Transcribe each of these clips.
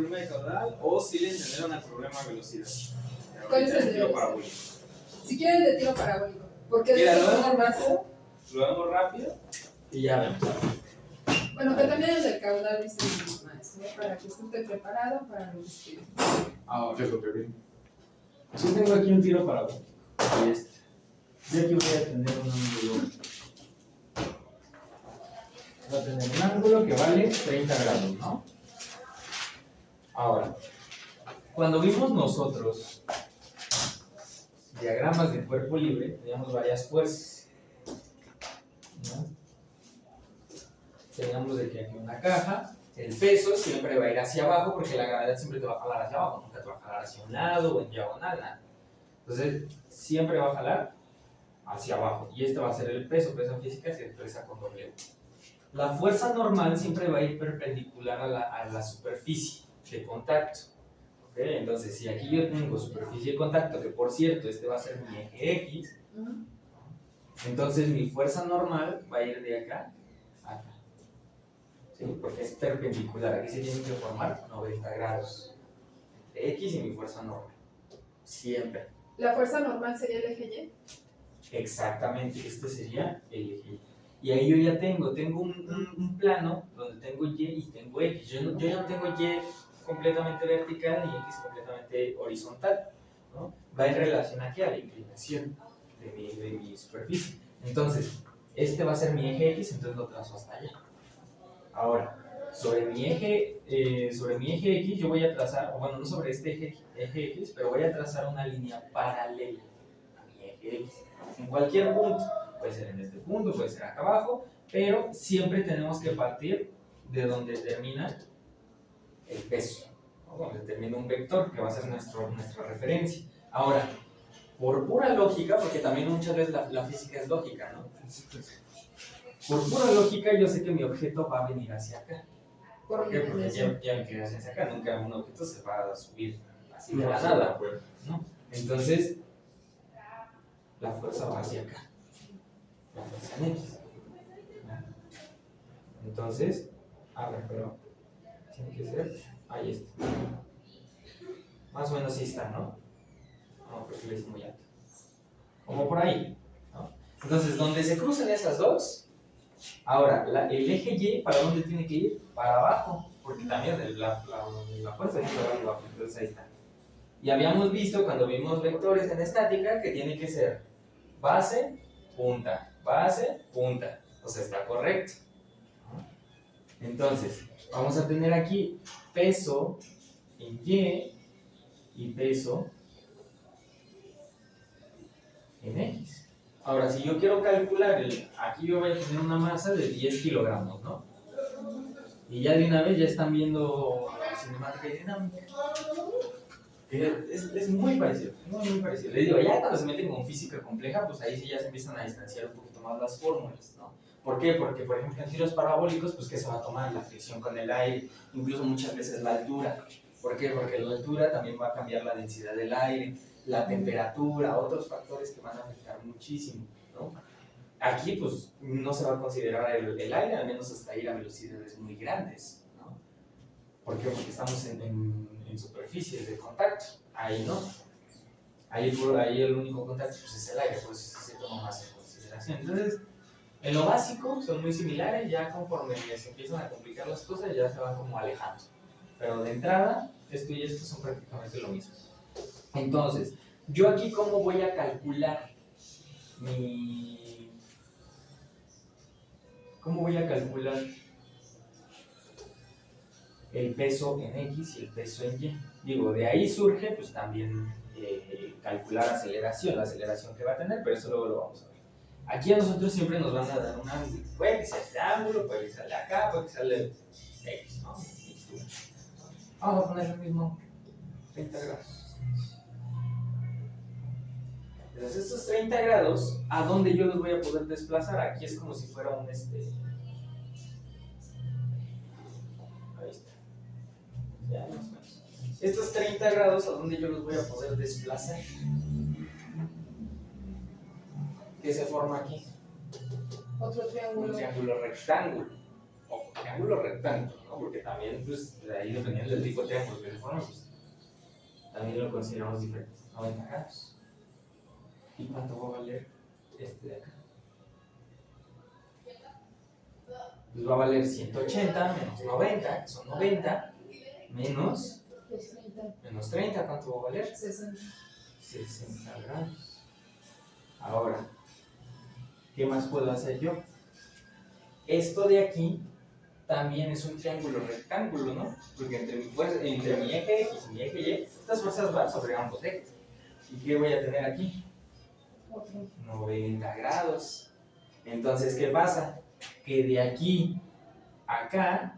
problema de caudal o si le entendieron al problema de velocidad. ¿Cuál es el tiro parabólico? Si quieren de tiro parabólico. Porque Mira, de lo vemos rápido. rápido. Lo vemos rápido y ya vemos. Bueno, que también el del caudal dice el maestro, para que usted esté preparado para lo que escribe. Ahora, yo tengo aquí un tiro parabólico. Y este. Yo aquí voy a tener un ángulo. Voy a tener un ángulo que vale 30 grados, ¿no? Ahora, cuando vimos nosotros diagramas de cuerpo libre, teníamos varias fuerzas, ¿no? Teníamos de que aquí una caja, el peso siempre va a ir hacia abajo porque la gravedad siempre te va a jalar hacia abajo, nunca te va a jalar hacia un lado o en diagonal, nada. Entonces, siempre va a jalar hacia abajo y este va a ser el peso física se expresa con W. La fuerza normal siempre va a ir perpendicular a la superficie de contacto. ¿Okay? Entonces, si aquí yo tengo superficie de contacto, que por cierto, este va a ser mi eje X, entonces mi fuerza normal va a ir de acá a acá. ¿Sí? Porque es perpendicular. Aquí se tienen que formar 90 grados entre X y mi fuerza normal. Siempre. ¿La fuerza normal sería el eje Y? Exactamente, este sería el eje Y. Y ahí yo ya tengo un plano donde tengo Y y tengo X. Yo ya no tengo Y completamente vertical ni X completamente horizontal, ¿no? Va en relación aquí a la inclinación de mi superficie. Entonces, este va a ser mi eje X, entonces lo trazo hasta allá. Ahora, sobre mi eje X yo voy a trazar, bueno, no sobre este eje X, pero voy a trazar una línea paralela a mi eje X. En cualquier punto, puede ser en este punto, puede ser acá abajo, pero siempre tenemos que partir de donde termina el peso, ¿no? Donde termina un vector que va a ser nuestra referencia. Ahora, por pura lógica, porque también muchas veces la física es lógica, ¿no? Por pura lógica yo sé que mi objeto va a venir hacia acá. ¿Por qué? Porque ya me quedé hacia acá, nunca un objeto se va a subir así de la nada, ¿no? Entonces, la fuerza va hacia acá. La fuerza en X. Entonces, a ver, pero tiene que ser, ahí está. Más o menos sí está, ¿no? No, porque le hice muy alto. Como por ahí, ¿no? Entonces, donde se cruzan esas dos, ahora, el eje Y, ¿para dónde tiene que ir? Para abajo, porque también la fuerza es para abajo, entonces ahí está. Y habíamos visto cuando vimos vectores en estática que tiene que ser base, punta, base, punta. O sea, está correcto. Entonces, vamos a tener aquí peso en y peso en X. Ahora, si yo quiero calcular, aquí yo voy a tener una masa de 10 kilogramos, ¿no? Y ya de una vez ya están viendo cinemática y dinámica. Es muy parecido, muy parecido. Les digo, ya cuando se meten con física compleja, pues ahí sí ya se empiezan a distanciar un poquito más las fórmulas, ¿no? ¿Por qué? Porque, por ejemplo, en tiros parabólicos, pues, ¿qué se va a tomar? La fricción con el aire, incluso muchas veces la altura. ¿Por qué? Porque la altura también va a cambiar la densidad del aire, la temperatura, otros factores que van a afectar muchísimo, ¿no? Aquí, pues, no se va a considerar el aire, al menos hasta ir a velocidades muy grandes, ¿no? ¿Por qué? Porque estamos en superficies de contacto, ahí no. Ahí el único contacto pues, es el aire, pues se toma más en consideración. Entonces, en lo básico son muy similares, ya conforme se empiezan a complicar las cosas ya se van como alejando. Pero de entrada, esto y esto son prácticamente lo mismo. Entonces, yo aquí cómo voy a calcular ¿cómo voy a calcular el peso en X y el peso en Y? Digo, de ahí surge pues también calcular la aceleración que va a tener, pero eso luego lo vamos a ver. Aquí a nosotros siempre nos van a dar un ángulo. Puede que sea este ángulo, puede que sea de acá, puede que sea de X, ¿no? Vamos a poner el mismo 30 grados. Entonces estos 30 grados, ¿a dónde yo los voy a poder desplazar? Aquí es como si fuera un ahí está. Ya, más o menos. Estos 30 grados, ¿a dónde yo los voy a poder desplazar? ¿Qué se forma aquí? Otro triángulo. Un triángulo rectángulo. O triángulo rectángulo, ¿no? Porque también, pues, de ahí dependiendo del tipo de triángulo que le formemos, también lo consideramos diferente. 90 grados. ¿Y cuánto va a valer este de acá? Pues va a valer 180 menos 90, que son 90, menos, Pues 30, menos 30, ¿cuánto va a valer? 60. 60 grados. Ahora, ¿qué más puedo hacer yo? Esto de aquí también es un triángulo rectángulo, ¿no? Porque entre mi eje X y mi eje Y, estas fuerzas van sobre ambos ejes. ¿Y qué voy a tener aquí? Otro. 90 grados. Entonces, ¿qué pasa? Que de aquí a acá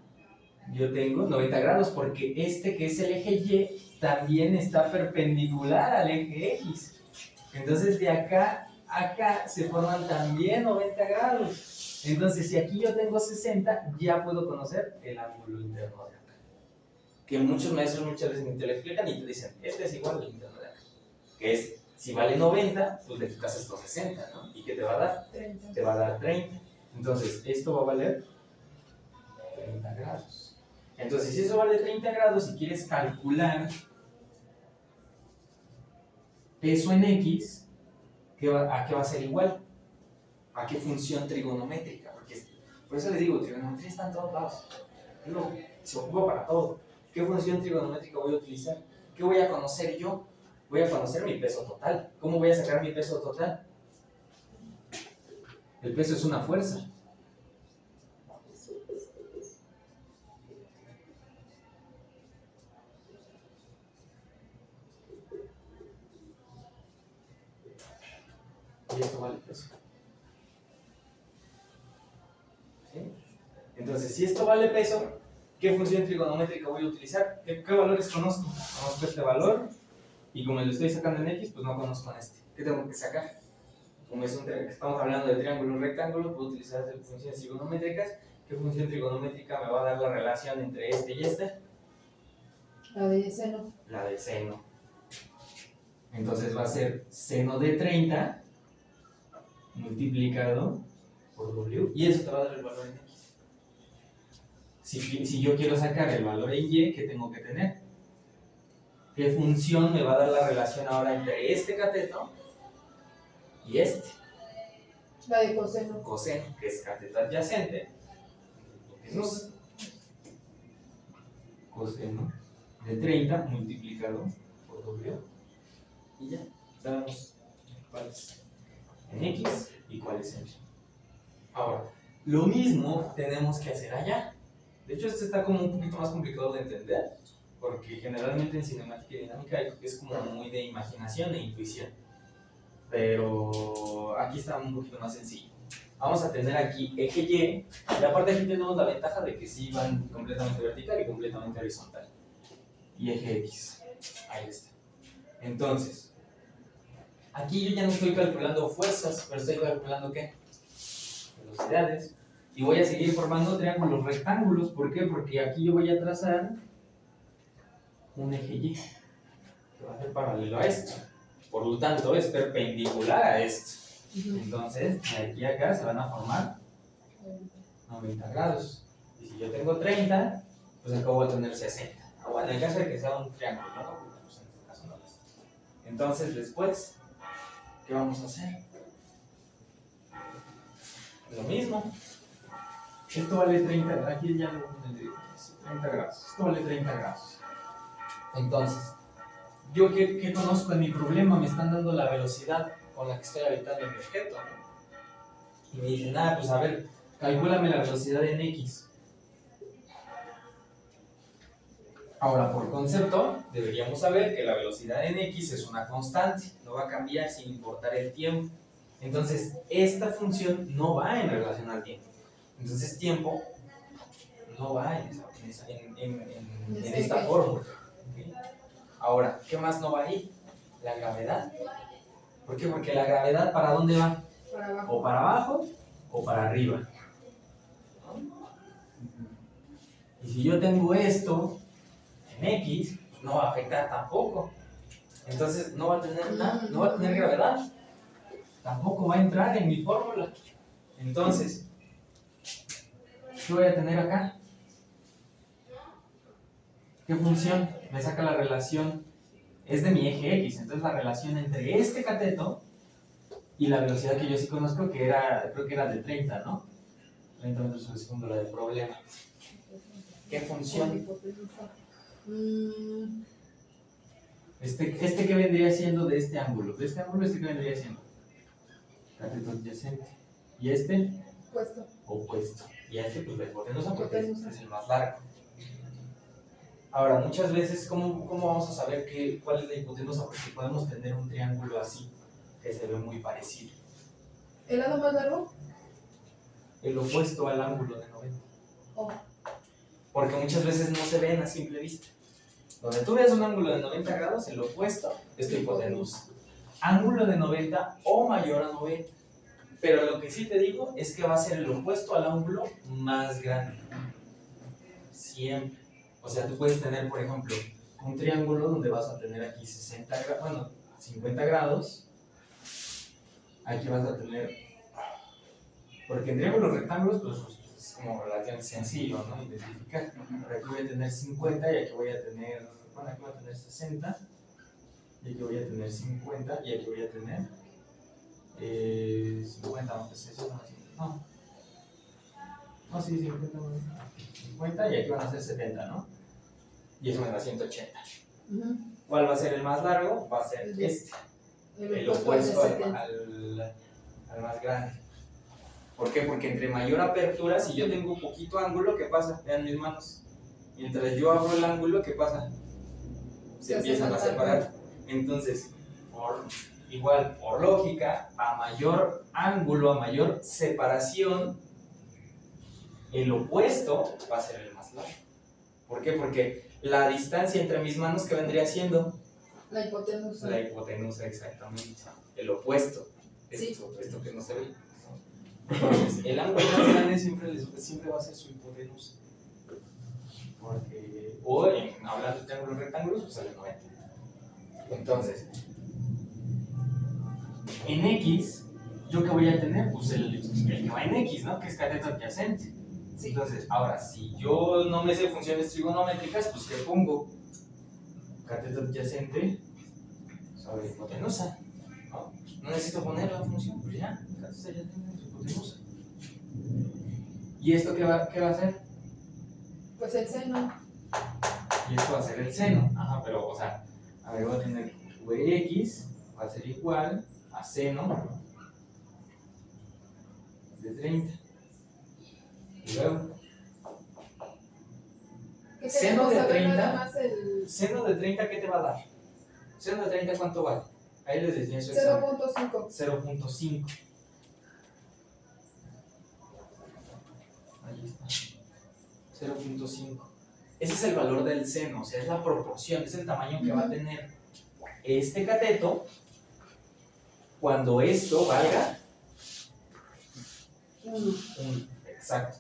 yo tengo 90 grados porque este que es el eje Y también está perpendicular al eje X. Entonces, de acá a acá se forman también 90 grados. Entonces, si aquí yo tengo 60, ya puedo conocer el ángulo interno de acá. Que muchos maestros muchas veces te lo explican y te dicen, este es igual al interno de acá. Que es, si vale 90, pues le quitas estos 60, ¿no? ¿Y qué te va a dar? 30. Te va a dar 30. Entonces, esto va a valer 30 grados. Entonces, si eso vale 30 grados y quieres calcular peso en X, ¿a qué va a ser igual? ¿A qué función trigonométrica? Porque por eso les digo, trigonometría está en todos lados. Se ocupa para todo. ¿Qué función trigonométrica voy a utilizar? ¿Qué voy a conocer yo? Voy a conocer mi peso total. ¿Cómo voy a sacar mi peso total? El peso es una fuerza. Y esto vale peso. ¿Sí? Entonces, si esto vale peso, ¿qué función trigonométrica voy a utilizar? ¿Qué valores conozco? Conozco este valor y como lo estoy sacando en X, pues no conozco en este. ¿Qué tengo que sacar? Como estamos hablando de triángulos rectángulos, puedo utilizar funciones trigonométricas. ¿Qué función trigonométrica me va a dar la relación entre este y este? La de seno. La de seno. Entonces va a ser seno de 30 multiplicado por W. Y eso te va a dar el valor en X. Si yo quiero sacar el valor en Y, ¿qué tengo que tener? ¿Qué función me va a dar la relación ahora entre este cateto y este? La de coseno. Coseno, que es cateto adyacente. Hipotenusa. Coseno de 30 multiplicado por W. Y ya, sabemos cuál es en X y cuál es en Y. Ahora, lo mismo tenemos que hacer allá. De hecho, este está como un poquito más complicado de entender, porque generalmente en cinemática y dinámica es como muy de imaginación e intuición. Pero aquí está un poquito más sencillo. Vamos a tener aquí eje Y, y aparte aquí tenemos la ventaja de que sí van completamente vertical y completamente horizontal. Y eje X, ahí está. Entonces, aquí yo ya no estoy calculando fuerzas, pero estoy calculando ¿qué? Velocidades. Y voy a seguir formando triángulos rectángulos. ¿Por qué? Porque aquí yo voy a trazar un eje Y que va a ser paralelo a esto. Por lo tanto, es perpendicular a esto. Entonces, de aquí a acá se van a formar 90 grados. Y si yo tengo 30, pues acá voy a tener 60. Bueno, en caso de que sea un triángulo, ¿no? Pues en este caso no lo es. Entonces, después, ¿qué vamos a hacer? Lo mismo. Esto vale 30, aquí ya lo pondré 30 grados. Esto vale 30 grados. Entonces, ¿yo qué conozco en mi problema? Me están dando la velocidad con la que estoy habitando mi objeto, ¿no? Y me dicen, pues a ver, calcúlame la velocidad en X. Ahora, por concepto, deberíamos saber que la velocidad en X es una constante, no va a cambiar sin importar el tiempo. Entonces, esta función no va en relación al tiempo. Entonces, tiempo no va en esta fórmula. ¿Okay? Ahora, ¿qué más no va ahí? La gravedad. ¿Por qué? Porque la gravedad, ¿para dónde va? Para abajo. O para abajo o para arriba. Y si yo tengo esto en X, pues no va a afectar tampoco. Entonces, no va a tener nada, no va a tener gravedad. Tampoco va a entrar en mi fórmula. Entonces, ¿qué voy a tener acá? ¿Qué función? Me saca la relación, es de mi eje X, entonces la relación entre este cateto y la velocidad que yo sí conozco, creo que era de 30, ¿no? 30 metros por segundo, la del problema. ¿Qué función? ¿Qué vendría siendo de este ángulo? De este ángulo, ¿qué vendría siendo? Cateto adyacente. ¿Y este? Opuesto. Opuesto. Y este, pues la hipotenusa, porque es el más largo. Ahora, muchas veces, ¿cómo vamos a saber cuál es la hipotenusa? Porque podemos tener un triángulo así, que se ve muy parecido. ¿El lado más largo? El opuesto al ángulo de 90. Oh. Porque muchas veces no se ven a simple vista. Donde tú ves un ángulo de 90 grados, el opuesto es tu hipotenusa. Ángulo de 90 o mayor a 90. Pero lo que sí te digo es que va a ser el opuesto al ángulo más grande. Siempre. O sea, tú puedes tener, por ejemplo, un triángulo donde vas a tener aquí 50 grados. Aquí vas a tener, porque en triángulos rectángulos, pues es como relativamente sencillo, ¿no? Identificar. Pero aquí voy a tener 50 y aquí voy a tener, aquí voy a tener 60. Y aquí voy a tener 50 y aquí voy a tener 50, aunque sea eso, no, sí, 50 y aquí van a ser 70, ¿no? Y eso me da 180. ¿Cuál va a ser el más largo? Va a ser este, el opuesto al más grande. ¿Por qué? Porque entre mayor apertura, si yo tengo poquito ángulo, ¿qué pasa? Vean mis manos. Mientras yo abro el ángulo, ¿qué pasa? Se empiezan a separar. Entonces, por lógica, a mayor ángulo, a mayor separación, el opuesto va a ser el más largo. ¿Por qué? Porque la distancia entre mis manos, ¿qué vendría siendo? La hipotenusa. La hipotenusa, exactamente. El opuesto. Esto que no se ve. Entonces, el ángulo más grande siempre va a ser su hipotenusa. Hablando de triángulos rectángulos, pues sale 90. Entonces, en X, ¿yo qué voy a tener? Pues el que va en X, ¿no? Que es cateto adyacente. Sí. Entonces, ahora, si yo no me sé funciones trigonométricas, pues ¿qué pongo? Cateto adyacente sobre hipotenusa, ¿no? No necesito poner la función, pues ya, cateto adyacente sobre hipotenusa. ¿Y esto qué va a hacer? Pues el seno. Y esto va a ser el seno. Ajá, pero, o sea, a ver, voy a tener Vx, va a ser igual a seno de 30. Y luego, seno de 30, seno de 30, ¿qué te va a dar? Seno de 30, ¿cuánto vale? Ahí les decía eso. 0.5. 0.5. Ahí está. 0.5. Ese es el valor del seno, o sea, es la proporción, es el tamaño que va a tener este cateto cuando esto valga 1. Exacto.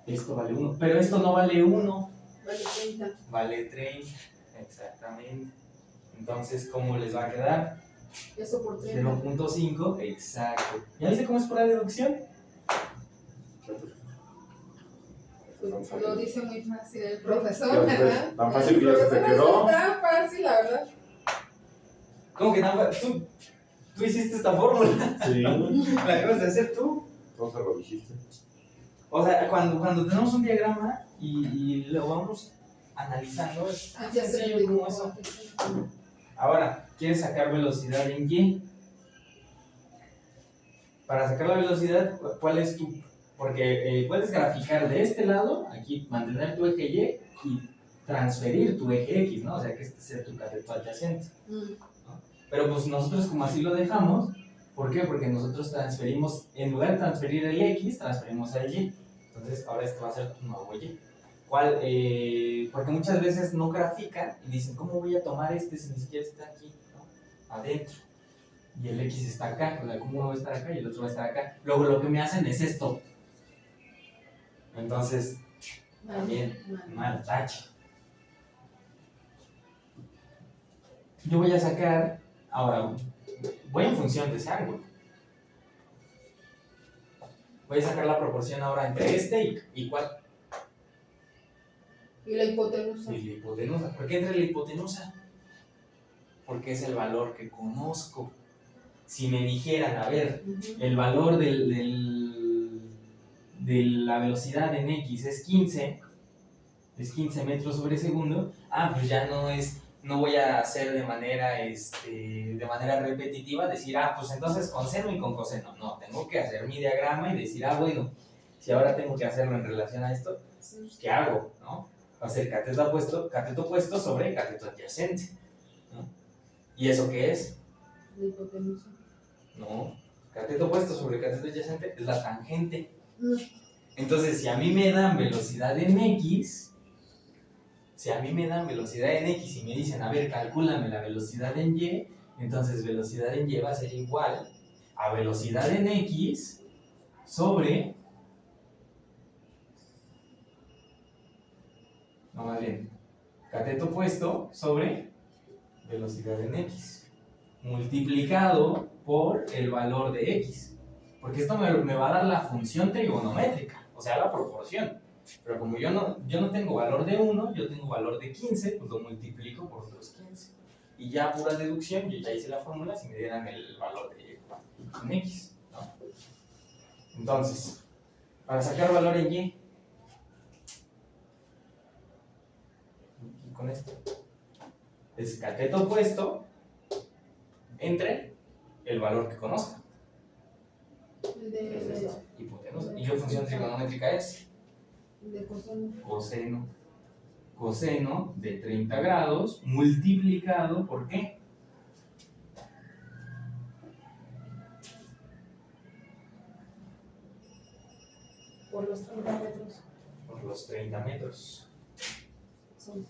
Esto vale 1, pero esto no vale 1. Vale 30. Vale 30, exactamente. Entonces, ¿cómo les va a quedar? Eso por 30. 0.5, exacto. ¿Ya viste cómo es por la deducción? Lo dice muy fácil el profesor, ¿verdad? Tan fácil que ya se te quedó. Tan fácil, la verdad. ¿Cómo que tan fácil? ¿Tú hiciste esta fórmula? Sí. ¿La acabas de hacer tú? Entonces lo dijiste. O sea, cuando tenemos un diagrama y lo vamos analizando, es tan sencillo como eso. Ahora, ¿quieres sacar velocidad en Y? Para sacar la velocidad, ¿cuál es tu...? Porque puedes graficar de este lado, aquí mantener tu eje Y y transferir tu eje X, ¿no? O sea, que este sea tu cateto adyacente. ¿No? Pero pues nosotros como así lo dejamos, ¿por qué? Porque nosotros transferimos, en lugar de transferir el X, transferimos el Y. Entonces, ahora este va a ser tu nuevo Y. Porque muchas veces no grafican y dicen, ¿cómo voy a tomar este si ni siquiera está aquí, ¿no? Adentro? Y el X está acá, o sea, ¿cómo uno va a estar acá y el otro va a estar acá? Luego lo que me hacen es esto. Entonces, también, mal, tache. Yo voy a sacar, ahora, voy en función de ese ángulo. Voy a sacar la proporción ahora entre este y cuál. Y la hipotenusa. Y la hipotenusa. ¿Por qué entra la hipotenusa? Porque es el valor que conozco. Si me dijeran, a ver, el valor de la velocidad en X es 15 metros sobre segundo, pues ya no voy a hacer de manera repetitiva, decir, pues entonces con seno y con coseno. No, tengo que hacer mi diagrama y decir, bueno, si ahora tengo que hacerlo en relación a esto, pues ¿qué hago? ¿No? Hacer cateto opuesto sobre cateto adyacente, ¿no? ¿Y eso qué es? La hipotenusa. No, cateto opuesto sobre cateto adyacente es la tangente. Entonces, si a mí me dan velocidad en X, y me dicen, a ver, calcúlame la velocidad en Y, entonces velocidad en Y va a ser igual a velocidad en X sobre... No, más bien, cateto opuesto sobre velocidad en X, multiplicado por el valor de X. Porque esto me va a dar la función trigonométrica, o sea, la proporción. Pero como yo no tengo valor de 1, yo tengo valor de 15, pues lo multiplico por otros 15. Y ya pura deducción, yo ya hice la fórmula si me dieran el valor de en X, ¿no? Entonces, para sacar valor en Y, con esto, es cateto opuesto entre el valor que conozca. Hipotenusa. ¿Y qué función trigonométrica es? De coseno. Coseno de 30 grados multiplicado por ¿qué? Por los 30 metros. Por los 30 metros. Son.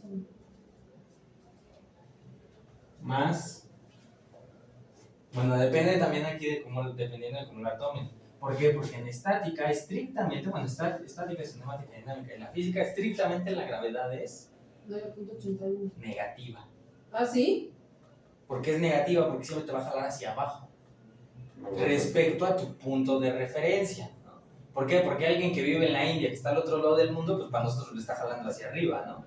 Más. Bueno, depende también aquí dependiendo de cómo la tomen. ¿Por qué? Porque en estática, estrictamente, estática, cinemática, dinámica, en la física, estrictamente la gravedad es 9.81. negativa. ¿Ah, sí? ¿Por qué es negativa? Porque siempre te va a jalar hacia abajo respecto a tu punto de referencia, ¿no? ¿Por qué? Porque alguien que vive en la India, que está al otro lado del mundo, pues para nosotros le está jalando hacia arriba, ¿no?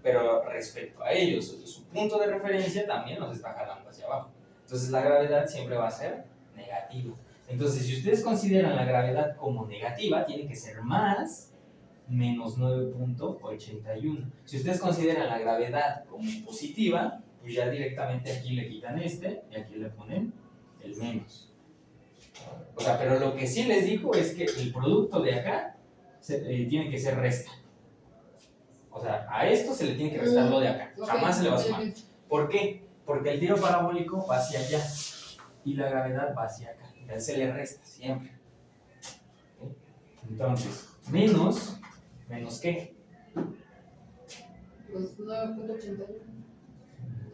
Pero respecto a ellos, su punto de referencia también nos está jalando hacia abajo. Entonces la gravedad siempre va a ser negativa. Entonces, si ustedes consideran la gravedad como negativa, tiene que ser más menos 9.81. Si ustedes consideran la gravedad como positiva, pues ya directamente aquí le quitan y aquí le ponen el menos. O sea, pero lo que sí les digo es que el producto de acá tiene que ser resta. O sea, a esto se le tiene que restar lo de acá. Jamás se le va a sumar. ¿Por qué? Porque el tiro parabólico va hacia allá y la gravedad va hacia acá. Entonces se le resta siempre. ¿Sí? Entonces, ¿menos qué? Los 9.81.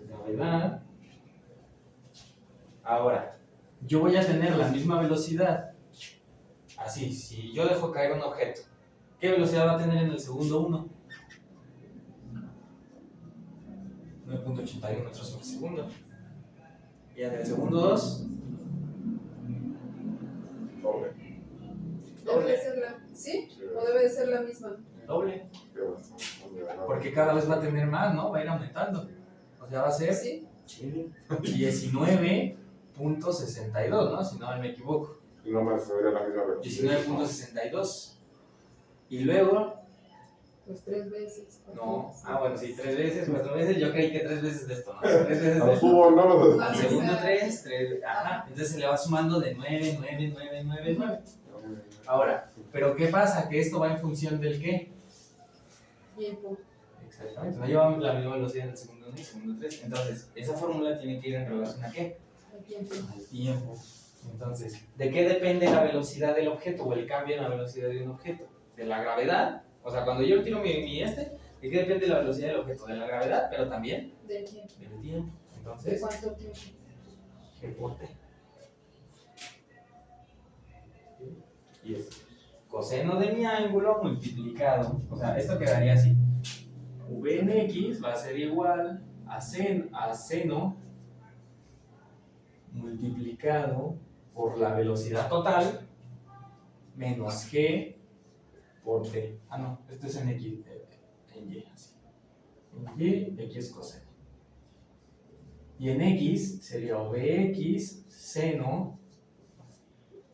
Gravedad. Ahora, yo voy a tener la misma velocidad. Así, si yo dejo caer un objeto, ¿qué velocidad va a tener en el segundo 1? 9.81 metros por segundo. Y en el segundo 2, Doble. ¿Debe de ser ¿sí? ¿O debe de ser la misma? doble. Porque cada vez va a tener más, ¿no? Va a ir aumentando. O sea, va a ser ¿Sí? 19.62, ¿no? Si no me equivoco. Y no me sería la misma velocidad. 19.62. Y luego, Pues 3 veces. no, bueno, sí, 3 veces, 4 veces. Yo creí que 3 veces de esto, ¿no? 3 veces de Al esto. fútbol, no. Al segundo 3, ajá. Entonces se le va sumando de 9. Ahora, ¿pero qué pasa? Que esto va en función del qué. Tiempo. Exactamente, no lleva la misma velocidad en el segundo 1 y segundo 3. Entonces, esa fórmula tiene que ir en relación a qué? El tiempo. Al tiempo. Entonces, ¿de qué depende la velocidad del objeto o el cambio en la velocidad de un objeto? ¿De la gravedad? O sea, cuando yo tiro ¿de qué depende la velocidad del objeto? De la gravedad, pero también Del tiempo. del tiempo. ¿De Entonces, cuánto tiempo? G por T. Y es coseno de mi ángulo multiplicado. O sea, esto quedaría así. V en X va a ser igual a seno multiplicado por la velocidad total menos G por T. No, esto es en X, en Y, así. En Y, X coseno. Y en X sería o Bx seno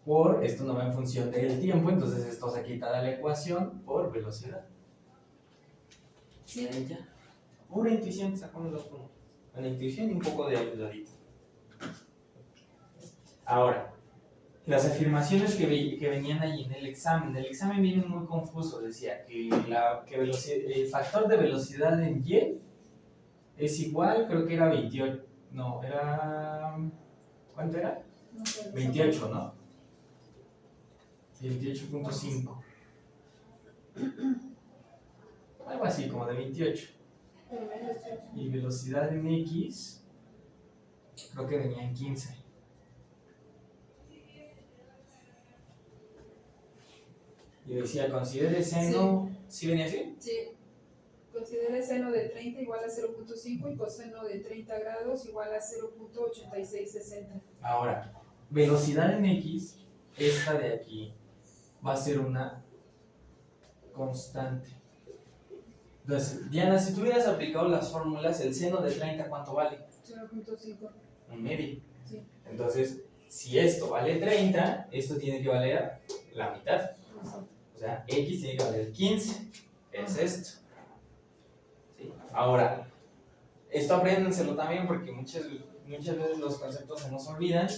por, esto no va en función del tiempo, entonces esto se quita de la ecuación por velocidad. Sí. Ahí ya. Pura intuición, sacamos los puntos. Una intuición y un poco de ayudadita. Ahora, las afirmaciones que venían ahí en el examen viene muy confuso. Decía que, el factor de velocidad en Y es igual, creo que era 28. No, era. ¿Cuánto era? No sé, 28, ¿no? 28.5. Algo así, como de 28. Y velocidad en X, creo que venía en 15. Y decía, considere seno. ¿Sí venía así? Sí. Considere seno de 30 igual a 0.5 y coseno de 30 grados igual a 0.8660. Ahora, velocidad en X, esta de aquí, va a ser una constante. Entonces, Diana, si tú hubieras aplicado las fórmulas, el seno de 30, ¿cuánto vale? 0.5. Un medio. Sí. Entonces, si esto vale 30, esto tiene que valer la mitad. O sea, X tiene que valer 15. Es esto. ¿Sí? Ahora, esto apréndenselo también porque muchas veces los conceptos se nos olvidan.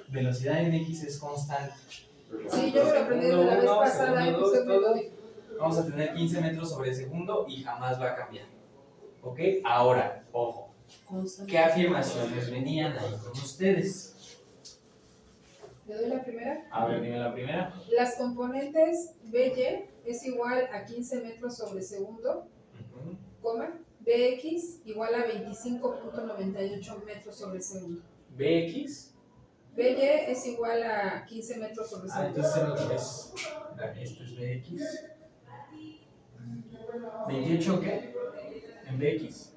Velocidad en X es constante. Sí, yo me lo aprendí de la vez pasada y segundo, usted me lo todo. dijo. Vamos a tener 15 metros sobre segundo y jamás va a cambiar. ¿Ok? Ahora, ojo. ¿Qué afirmaciones venían ahí con ustedes? ¿Le doy la primera? A ver, dime la primera. Las componentes BY es igual a 15 metros sobre segundo, coma, BX igual a 25.98 metros sobre segundo. BX. BY es igual a 15 metros sobre segundo. Entonces lo que es. Esto es BX. ¿28 qué? En BX.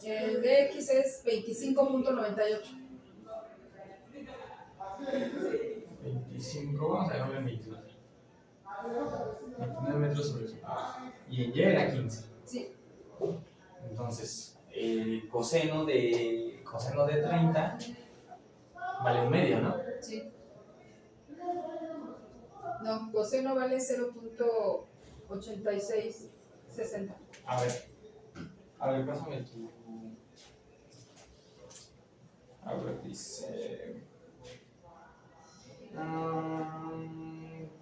El BX es 25.98. 25, vamos a dejarlo en 29. 29 metros sobre segundo. Y en Y era 15. Sí. Entonces, el coseno de 30 vale un medio, ¿no? Sí. No, coseno vale 0.8660. A ver, pásame tu. A ver, dice.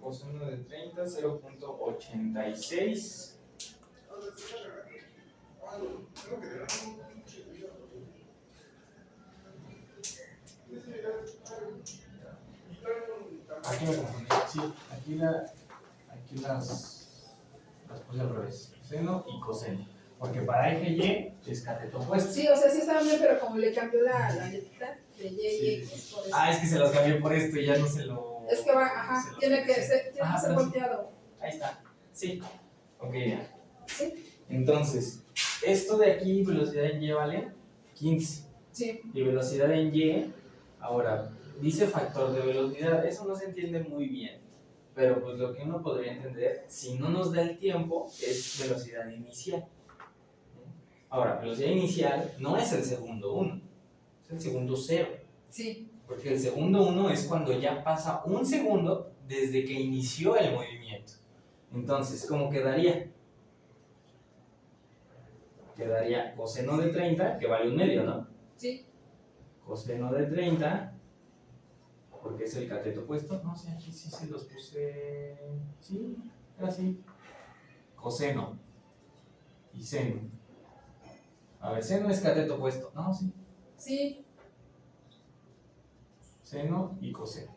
Coseno de 30, 0.86. Aquí me confundí. Sí, aquí las puse al revés. Seno y coseno. Porque para eje Y es cateto opuesto. Sí, o sea, sí estaba bien, pero como le cambió la letrita de Y y X, por eso. Es que se los cambié por esto y ya no se lo. Es que va, ajá, tiene que ser pero sí. volteado. Ahí está. Sí. Ok, ya. Sí. Entonces, esto de aquí, velocidad en Y vale 15. Sí. Y velocidad en Y, ahora, dice factor de velocidad. Eso no se entiende muy bien. Pero pues lo que uno podría entender, si no nos da el tiempo, es velocidad inicial. Ahora, velocidad inicial no es el segundo 1, es el segundo 0. Sí. Porque el segundo 1 es cuando ya pasa un segundo desde que inició el movimiento. Entonces, ¿cómo quedaría? Quedaría coseno de 30, que vale un medio, ¿no? Sí. Coseno de 30, porque es el cateto opuesto. No sé, aquí sí se los puse. Sí, era así. Coseno y seno. A ver, seno es cateto opuesto. No, sí. Sí. Seno y coseno.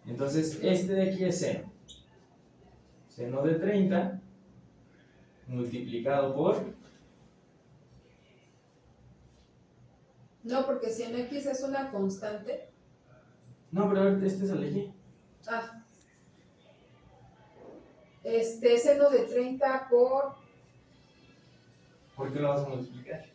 Entonces, este de aquí es seno. Seno de 30 multiplicado por. No, porque si en X es una constante. No, pero este es el de Y. Seno de 30 por ¿Por qué lo vas a multiplicar?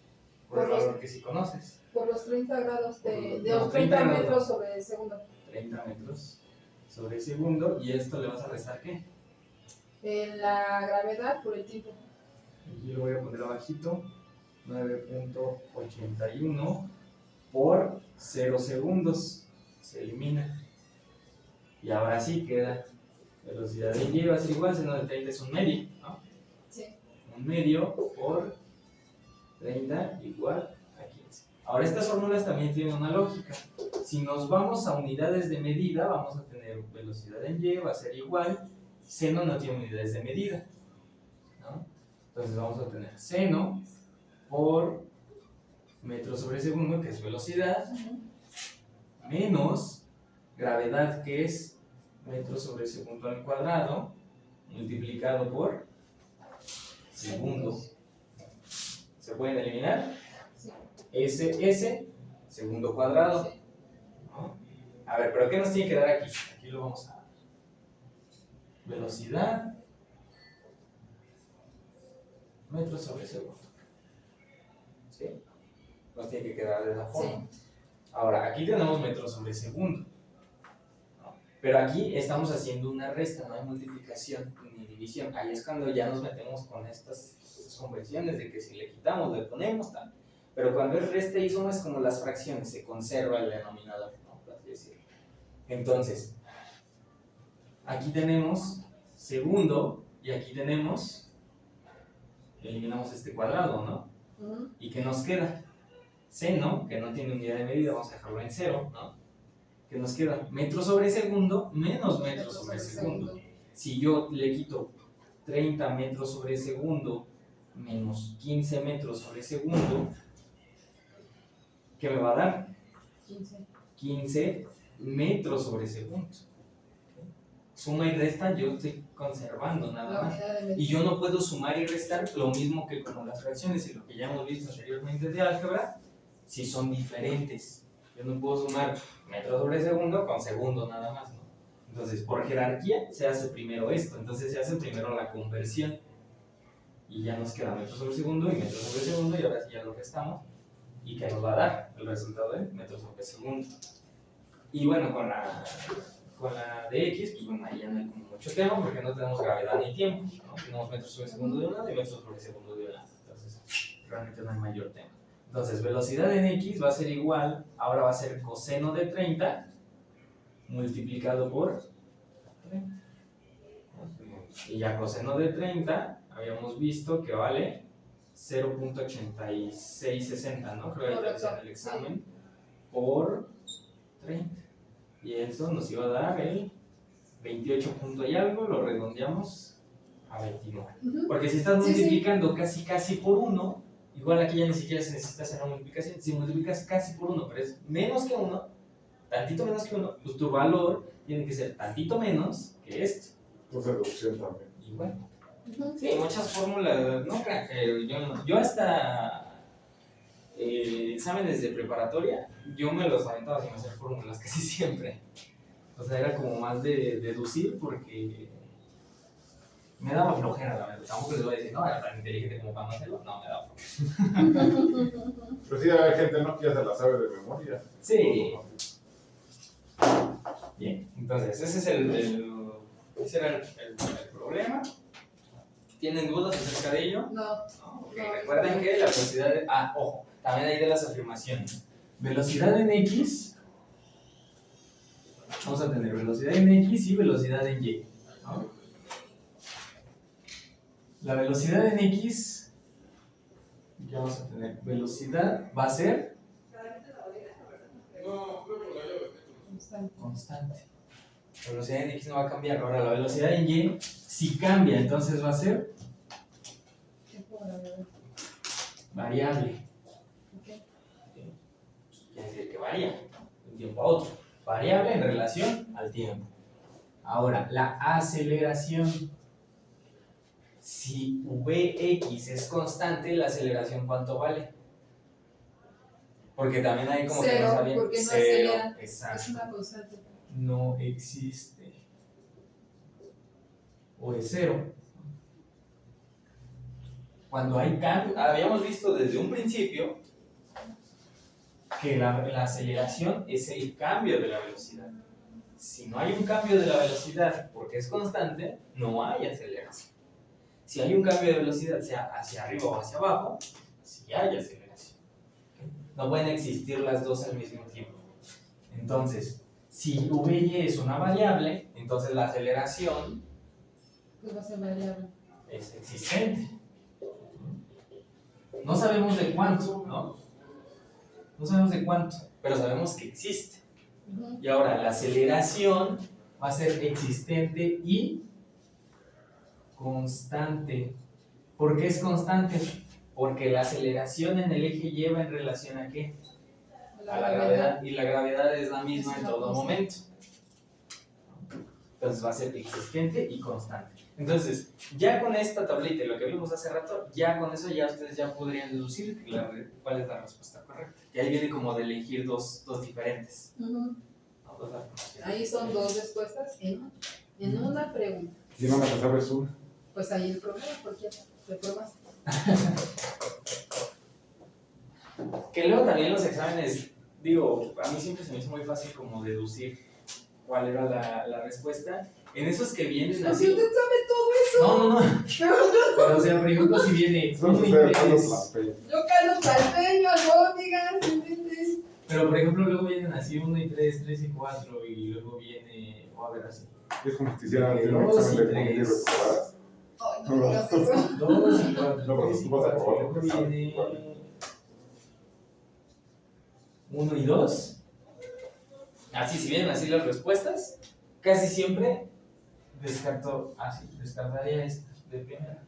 Por Por el los- valor que sí conoces. los 30 grados de No, los 30 30 grados. metros sobre segundo. 30 metros sobre segundo. ¿Y esto le vas a restar qué? En la gravedad por el tiempo. Aquí lo voy a poner abajito. 9.81 por 0 segundos. Se elimina. Y ahora sí queda velocidad de y va a ser igual, seno de 30 es un medio, ¿no? Sí. Un medio por 30 igual a 15. Ahora estas fórmulas también tienen una lógica. Si nos vamos a unidades de medida, vamos a tener velocidad en y, va a ser igual. Seno no tiene unidades de medida, ¿no? Entonces vamos a tener seno por metro sobre segundo, que es velocidad, menos gravedad, que es metro sobre segundo al cuadrado, multiplicado por segundo. ¿Se pueden eliminar? Sí. S, segundo cuadrado. Sí. ¿No? A ver, ¿pero qué nos tiene que dar aquí? Aquí lo vamos a... Velocidad, metro sobre segundo. ¿Sí? Nos tiene que quedar de esa forma. Sí. Ahora, aquí tenemos metros sobre segundo, ¿no? Pero aquí estamos haciendo una resta, no hay multiplicación ni división. Ahí es cuando ya nos metemos con estas conversiones de que si le quitamos, le ponemos tal. Pero cuando es resta y suma es como las fracciones, se conserva el denominador, ¿no? Por así decirlo. Entonces, aquí tenemos segundo y aquí tenemos, eliminamos este cuadrado, ¿no? ¿Y qué nos queda? Seno, que no tiene unidad de medida, vamos a dejarlo en 0, ¿no? ¿Qué nos queda? Metro sobre segundo menos metro sobre segundo. Si yo le quito 30 metros sobre segundo menos 15 metros sobre segundo, ¿qué me va a dar? 15 metros sobre segundo. Suma y resta, yo estoy conservando nada más. Y yo no puedo sumar y restar lo mismo que como las fracciones y lo que ya hemos visto anteriormente de álgebra, si son diferentes. Yo no puedo sumar metro sobre segundo con segundo nada más, ¿no? Entonces, por jerarquía se hace primero esto, entonces se hace primero la conversión. Y ya nos queda metro sobre segundo y metro sobre segundo, y ahora sí ya lo restamos. ¿Y qué nos va a dar? El resultado de metro sobre segundo. Y bueno, con la de X, pues bueno, ahí ya no hay como mucho tema porque no tenemos gravedad ni tiempo, ¿no? Tenemos metros sobre segundo de un lado y metros sobre segundo de un lado. Entonces, realmente no hay mayor tema. Entonces, velocidad en X va a ser igual, ahora va a ser coseno de 30 multiplicado por 30. Y ya coseno de 30, habíamos visto que vale 0.8660, ¿no? Creo que ahí en el examen, por 30. Y eso nos iba a dar el 28 punto y algo, lo redondeamos a 29. Porque si estás multiplicando casi por 1, igual aquí ya ni siquiera se necesita hacer una multiplicación. Si multiplicas casi por 1, pero es menos que 1, tantito menos que 1, pues tu valor tiene que ser tantito menos que esto. Tu reducción también. Y bueno, sí, muchas fórmulas, no crean que yo hasta exámenes de preparatoria, yo me los aventaba sin hacer fórmulas casi siempre. O sea, era como más de deducir porque me daba flojera, la verdad. Tampoco les voy a decir, no, era tan inteligente como para no hacerlo. No, me daba flojera. Pero sí, hay gente, ¿no? Que ya se la sabe de memoria. Sí. Bien, entonces, ese era el problema. ¿Tienen dudas acerca de ello? No. Okay. Recuerden que la velocidad de... ojo, también hay de las afirmaciones. Velocidad en X, vamos a tener velocidad en X y velocidad en Y, ¿no? La velocidad en X, ya vamos a tener velocidad, va a ser constante. La velocidad en X no va a cambiar. Ahora la velocidad en Y, si cambia, entonces va a ser variable. Quiere decir que varía de un tiempo a otro. Variable en relación al tiempo. Ahora, la aceleración. Si Vx es constante, la aceleración ¿cuánto vale? Porque también hay como cero, que no sabían. Porque no Cero, acelera. exacto. Es una constante. No existe. O es cero. Cuando hay cambio, habíamos visto desde un principio que la aceleración es el cambio de la velocidad. Si no hay un cambio de la velocidad porque es constante, no hay aceleración. Si hay un cambio de velocidad, sea hacia arriba o hacia abajo, sí hay aceleración. No pueden existir las dos al mismo tiempo. Entonces, si VY es una variable, entonces la aceleración Pues va a ser variable. es existente. No sabemos de cuánto, ¿no? No sabemos de cuánto, pero sabemos que existe. Y ahora, la aceleración va a ser existente y constante. ¿Por qué es constante? Porque la aceleración en el eje Y va en relación ¿a qué? A la gravedad. Y la gravedad es la misma en todo momento. Entonces va a ser existente y constante. Entonces, ya con esta tablita y lo que vimos hace rato, ya con eso ya ustedes ya podrían deducir cuál es la respuesta correcta. Y ahí viene como de elegir dos diferentes. Ahí son dos respuestas en una pregunta. Si no me la sabes una. Pues ahí el problema, porque repruebas. Que luego también los exámenes, digo, a mí siempre se me hizo muy fácil como deducir cuál era la respuesta. En esos que vienen Pero así. si usted sabe todo eso. No. Pero o sea, por ejemplo, si viene No 1 y sé, 3. Yo Carlos Palpeño, albóndigas, ¿entiendes? Pero por ejemplo, luego vienen así 1 y 3, 3 y 4, y luego viene, o a ver así. Es como si te hicieran Que un dos examen de y comedia y tres. reprobaras. Ay, no me digas eso. 2 y 4, No, pero 3 y tú vas a 4, probar luego porque sabes viene igual. 1 y 2. Así, si vienen así las respuestas, casi siempre descartaría esta de primera.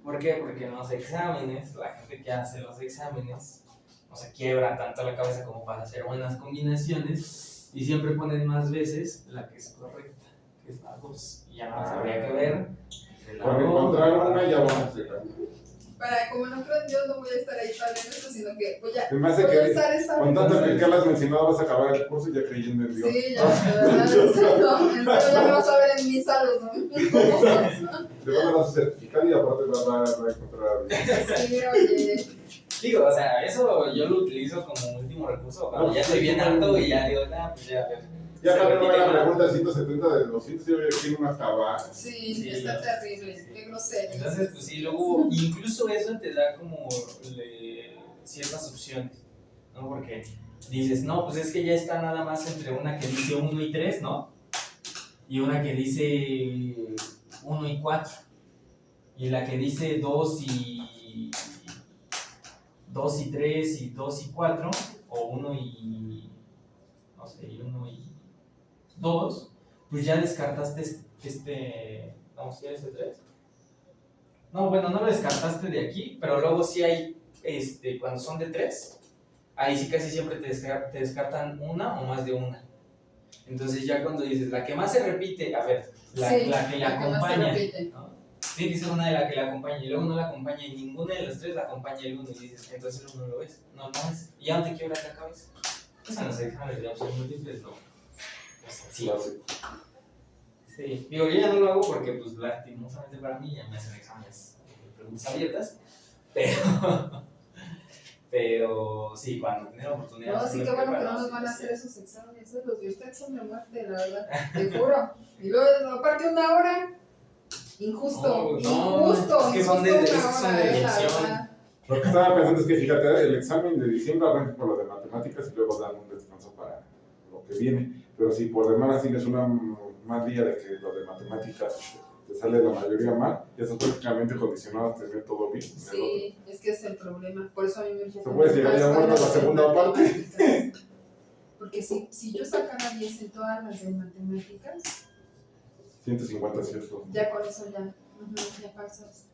¿Por qué? Porque en los exámenes, la gente que hace los exámenes no se quiebra tanto la cabeza como para hacer buenas combinaciones y siempre ponen más veces la que es correcta, que es la 2. Y ya más habría que ver entre la Para 2, encontrar la una ya vamos a 4. hacer. Para, como no creo, yo no voy a estar ahí para ver esto, sino que voy a, Se me hace voy a que usar esa. con tanto que lo has mencionado vas a acabar el curso ya creyendo en Dios. Sí, ya, de verdad, en serio ya me vas a ver en misa los domingos. Te van a dar su certificado y aparte va a encontrar a Dios. Sí, oye. Digo, o sea, eso yo lo utilizo como último recurso cuando ya estoy bien harto y ya digo, pues ya, a ver. Ya Se también repite la más. pregunta 170 de 200 yo aquí en una tabaca. Sí, Sí, está no. terrible, Sí. qué grosero. Entonces, pues sí, luego, incluso eso te da como ciertas opciones, ¿no? Porque dices, no, pues es que ya está nada más entre una que dice 1 y 3, ¿no? Y una que dice 1 y 4. Y la que dice 2 y 3 y 2 y 4, o 1 y, no sé, y 1 y 2, pues ya descartaste vamos a este 3. No, bueno, no lo descartaste de aquí, pero luego sí hay, cuando son de 3, ahí sí casi siempre te descartan una o más de una. Entonces ya cuando dices, la que más se repite, a ver, la que la que acompaña, más se repite. ¿no? Tiene que ser una de la que la acompaña y luego no la acompaña y ninguna de las tres la acompaña el uno y dices, entonces el uno lo es, no es, y ya no te quiebras la cabeza. Eso en los exámenes de opción múltiples no. Sí, sí, digo, yo ya no lo hago porque, pues, lastimosamente para mí ya me hacen exámenes de preguntas abiertas, pero sí, cuando tenía la oportunidad. No, sí, de qué bueno que no prepararnos, nos van a sí. hacer esos exámenes. Los de usted son de muerte, la verdad, te juro. Y luego, aparte, una hora. Injusto, injusto. es que son de una deducción. verdad. Lo que estaba pensando es que, fíjate, el examen de diciembre arranca con lo de matemáticas y luego dan un descanso para lo que viene. Pero si por demás tienes una mal día de que lo de matemáticas te sale la mayoría mal, ya estás prácticamente condicionado a tener todo bien. Sí, es que es el problema. Por eso a mí me Se puede llegar ya muerto a la segunda parte. Porque si yo sacara 10 en todas las de matemáticas, 150 cierto. ya con eso ya pasas.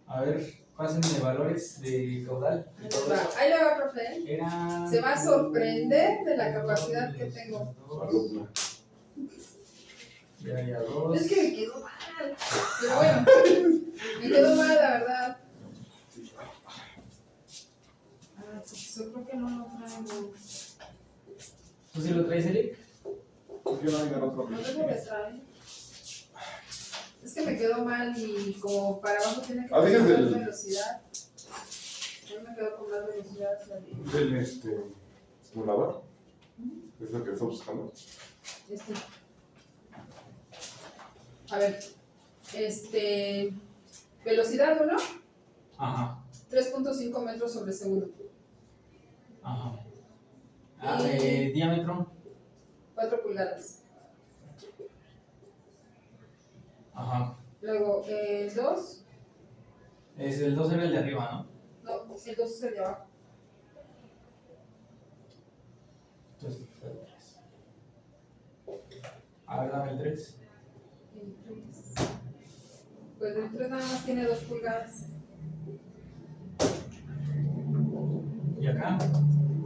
A ver, pásenme valores de caudal. Ahí le va, profe. Era... Se va a sorprender de la capacidad que tengo. Alumna. Ya, 2. Es que me quedó mal. Pero bueno, me quedó mal, la verdad. Pues yo creo que no lo traigo. ¿Tú sí lo traes, Eric? ¿Por qué no hay otro? No tengo que traer. Es que me quedó mal y como para abajo tiene que tener más velocidad. Yo me quedo con más velocidad hacia arriba. Del simulador. Es lo que estoy buscando. A ver, velocidad 1, Ajá. 3.5 metros sobre segundo. Ajá. Y- Diámetro. 4 pulgadas. Ajá. Luego, el 2, Es el 2 era el de arriba, ¿no? no, el 2 es el de abajo. Entonces, el 3. A ver, dame el 3. El 3. Pues el 3 nada más tiene 2 pulgadas. ¿Y acá?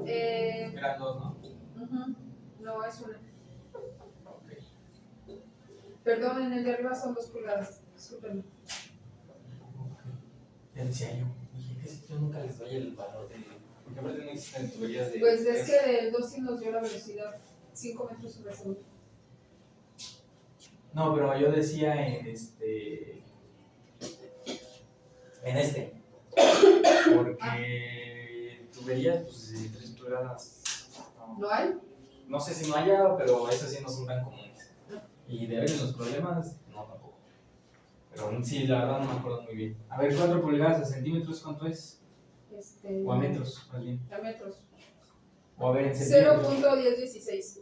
Eh, Eran 2, ¿no? ujú, no, es una. Ok. Perdón, en el de arriba son 2 pulgadas. Discúlpenme. Ya decía yo. Dije que si yo nunca les doy el valor de. Porque aparte no existen tuberías de. Pues es que del 2 sí nos dio la velocidad 5 metros sobre segundo. No, pero yo decía en este. En este. Porque tuberías, pues de 3 pulgadas. ¿No hay? No sé si no haya, pero esas sí no son tan comunes. Y de haber los problemas, no tampoco. Pero sí, la verdad no me acuerdo muy bien. A ver, 4 pulgadas a centímetros, ¿cuánto es? O a metros, más bien. A metros. O a ver, en centímetros. 0.1016.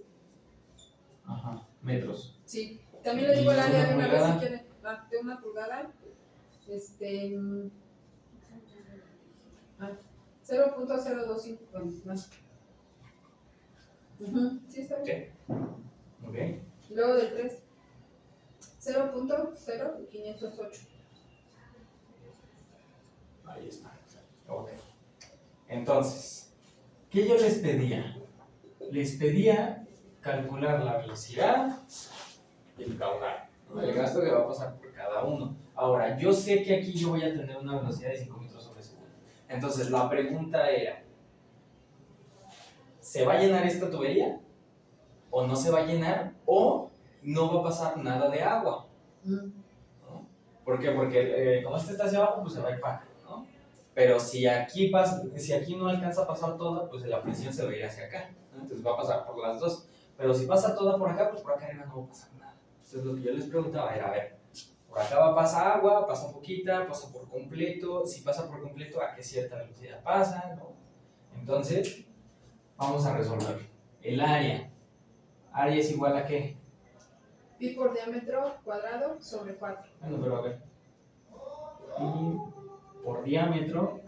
Ajá, metros. Sí. También le digo el ¿Y área una de una vez pulgada? si quiere. De 1 pulgada. 0.025. Bueno, más. Sí, está bien. Ok. Luego del 3. 0.0508. Ahí está. Ok. Entonces, ¿qué yo les pedía? Les pedía calcular la velocidad y el caudal, ¿no? El gasto que va a pasar por cada uno. Ahora, yo sé que aquí yo voy a tener una velocidad de 5 metros sobre segundo. Entonces, la pregunta era, ¿se va a llenar esta tubería? ¿O no se va a llenar? ¿O no va a pasar nada de agua? ¿No? ¿Por qué? Porque como este está hacia abajo, pues se va a ir para acá, ¿no? Pero si aquí no alcanza a pasar toda, pues la presión se va a ir hacia acá, ¿no? Entonces va a pasar por las dos. Pero si pasa toda por acá, pues por acá arriba no va a pasar nada. Entonces lo que yo les preguntaba era, a ver, por acá va a pasar agua, pasa poquita, pasa por completo. Si pasa por completo, ¿a qué cierta velocidad pasa? ¿No? Entonces, vamos a resolver. El área. ¿Área es igual a qué? Pi por diámetro cuadrado sobre 4. Bueno, pero a ver. Pi por diámetro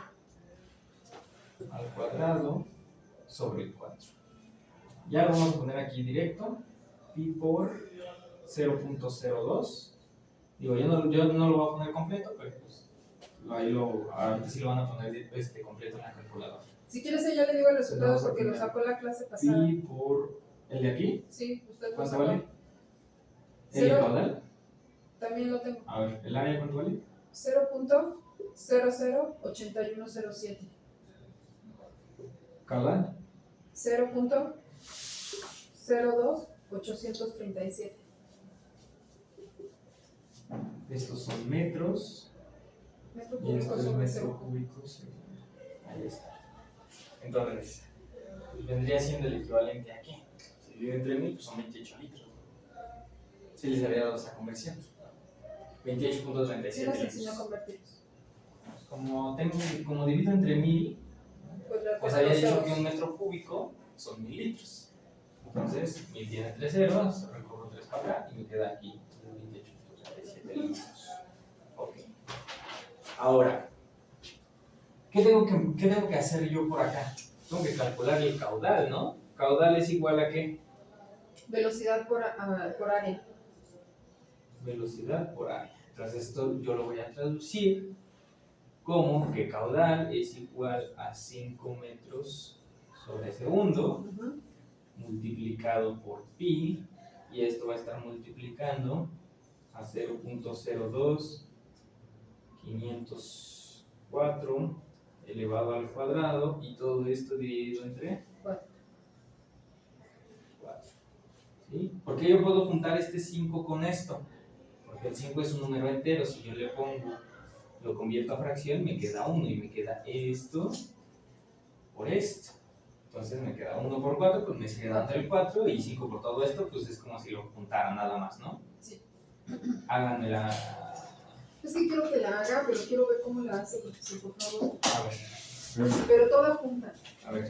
al cuadrado sobre 4. Ya lo vamos a poner aquí directo. Pi por 0.02. Digo, yo no lo voy a poner completo, pero pues ahorita sí lo van a poner completo en la calculadora. Si quieres, ya le digo el resultado Vamos a porque lo poner sacó la clase pasada. Pi por el de aquí. Sí, usted lo ¿Cuánto sacó. vale? ¿El Cero. caudal? También lo tengo. A ver, ¿el área cuánto vale? 0.008107. ¿Caudal? 0.02837. Estos son metros. Metro Y cúbico esto es sobre metro segundo. cúbico segundo. Ahí está. Entonces, vendría siendo el equivalente a qué? Si divide entre 1000, pues son 28 litros. Si les había dado esa conversión. Sí 28.37 nos enseñó a litros. convertirlos. Como divido entre 1000, Pues le pues ponen había los dicho ceros. que un metro cúbico son 1000 litros. Entonces, 1000 tiene 3 ceros, recorro 3 para acá y me queda aquí 28.37 litros. Ok. Ahora, ¿qué tengo que hacer yo por acá? Tengo que calcular el caudal, ¿no? Caudal es igual a ¿qué? Velocidad por área. Velocidad por área. Entonces esto yo lo voy a traducir como que caudal es igual a 5 metros sobre segundo multiplicado por pi, y esto va a estar multiplicando a 0.02504 elevado al cuadrado, y todo esto dividido entre 4. 4. ¿Sí? ¿Por qué yo puedo juntar este 5 con esto? Porque el 5 es un número entero. Si yo le pongo, lo convierto a fracción, me queda 1 y me queda esto por esto. Entonces me queda 1 por 4, pues me sigue dando el 4, y 5 por todo esto, pues es como si lo juntara nada más, ¿no? Sí. Háganme Es que quiero que la haga, pero quiero ver cómo la hace, sí, por favor. A ver, Pero toda junta. a ver.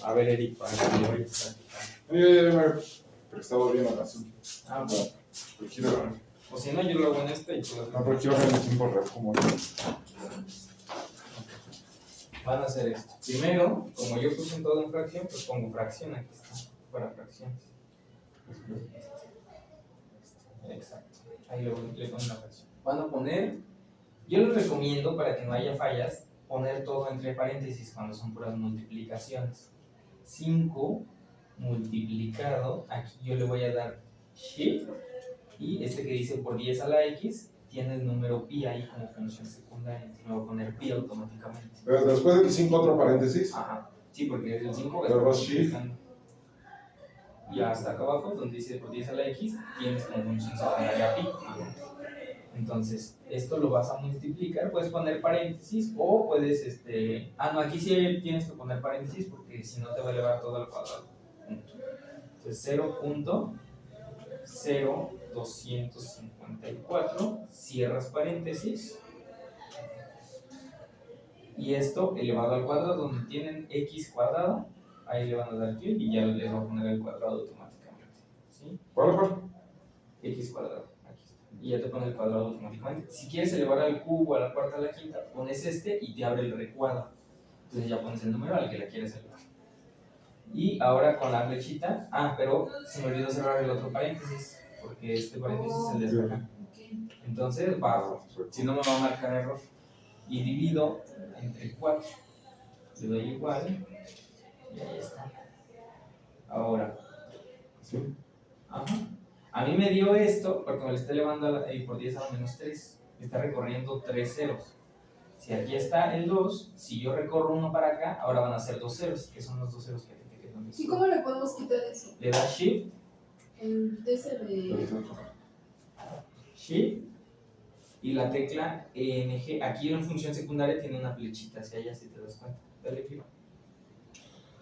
A ver, Eric, para que me voy practicando. Me he prestado bien a la azul. Ah, bueno. Pero quiero ver. O si no, yo lo hago en este y tú lo No, pero quiero ver el tiempo real como Van a hacer esto. Primero, como yo puse todo en fracción, pues pongo fracción, aquí está, para fracciones. Exacto. Ahí le ponen la fracción. Van a poner, yo les recomiendo para que no haya fallas, poner todo entre paréntesis cuando son puras multiplicaciones. 5 multiplicado, aquí yo le voy a dar shift, y este que dice por 10 a la x, tiene el número pi ahí como función secundaria, entonces me voy a poner pi automáticamente. Pero después del 5 otro paréntesis. Ajá, sí, porque el 5 Pero los shift. Y hasta acá abajo, donde dice por 10 a la x, tienes como función secundaria pi. Entonces, esto lo vas a multiplicar, puedes poner paréntesis o puedes, no, aquí sí tienes que poner paréntesis porque si no te va a elevar todo al cuadrado. Entonces, 0.0254, cierras paréntesis. Y esto elevado al cuadrado, donde tienen x cuadrado, ahí le van a dar clic y ya les va a poner el cuadrado automáticamente. ¿Sí? ¿Cuál fue? X cuadrado. Aquí está. Y ya te pone el cuadrado automáticamente. Si quieres elevar al cubo, a la cuarta, a la quinta, pones y te abre el recuadro. Entonces ya pones el número al que la quieres elevar. Y ahora con la flechita, pero se me olvidó cerrar el otro paréntesis, porque este paréntesis es el de acá. Entonces bajo, si no me va a marcar error. Y divido entre 4. Le doy igual. Y ahí está. Ahora. Sí. Ajá. A mí me dio esto porque me lo está elevando por 10 a la menos 3. Está recorriendo 3 ceros. Si aquí está el 2, si yo recorro uno para acá, ahora van a ser 2 ceros, que son los 2 ceros que te quedan. ¿Y cómo le podemos quitar eso? Le das Shift. Shift. Y la tecla ENG. Aquí en función secundaria tiene una flechita hacia allá, si te das cuenta. Dale clic.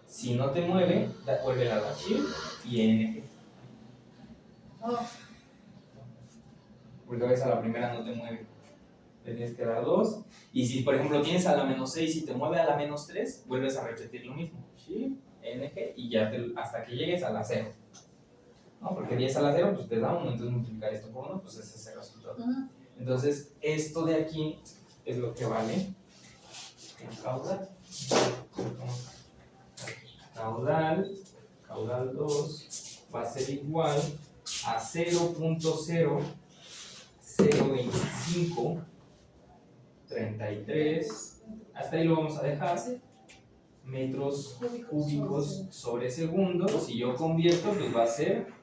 Si no te mueve, vuelve a dar Shift y ENG. Porque a veces a la primera no te mueve. Le tienes que dar 2. Y si por ejemplo tienes a la menos 6 y te mueve a la menos 3, vuelves a repetir lo mismo. Shift, ENG y ya hasta que llegues a la 0. ¿No? Porque 10 a la 0 pues te da 1, entonces multiplicar esto por 1, pues ese es el resultado. Entonces, esto de aquí es lo que vale el caudal. Caudal 2 va a ser igual a 0.0002533, hasta ahí lo vamos a dejar, metros cúbicos sobre segundo. Si yo convierto, pues va a ser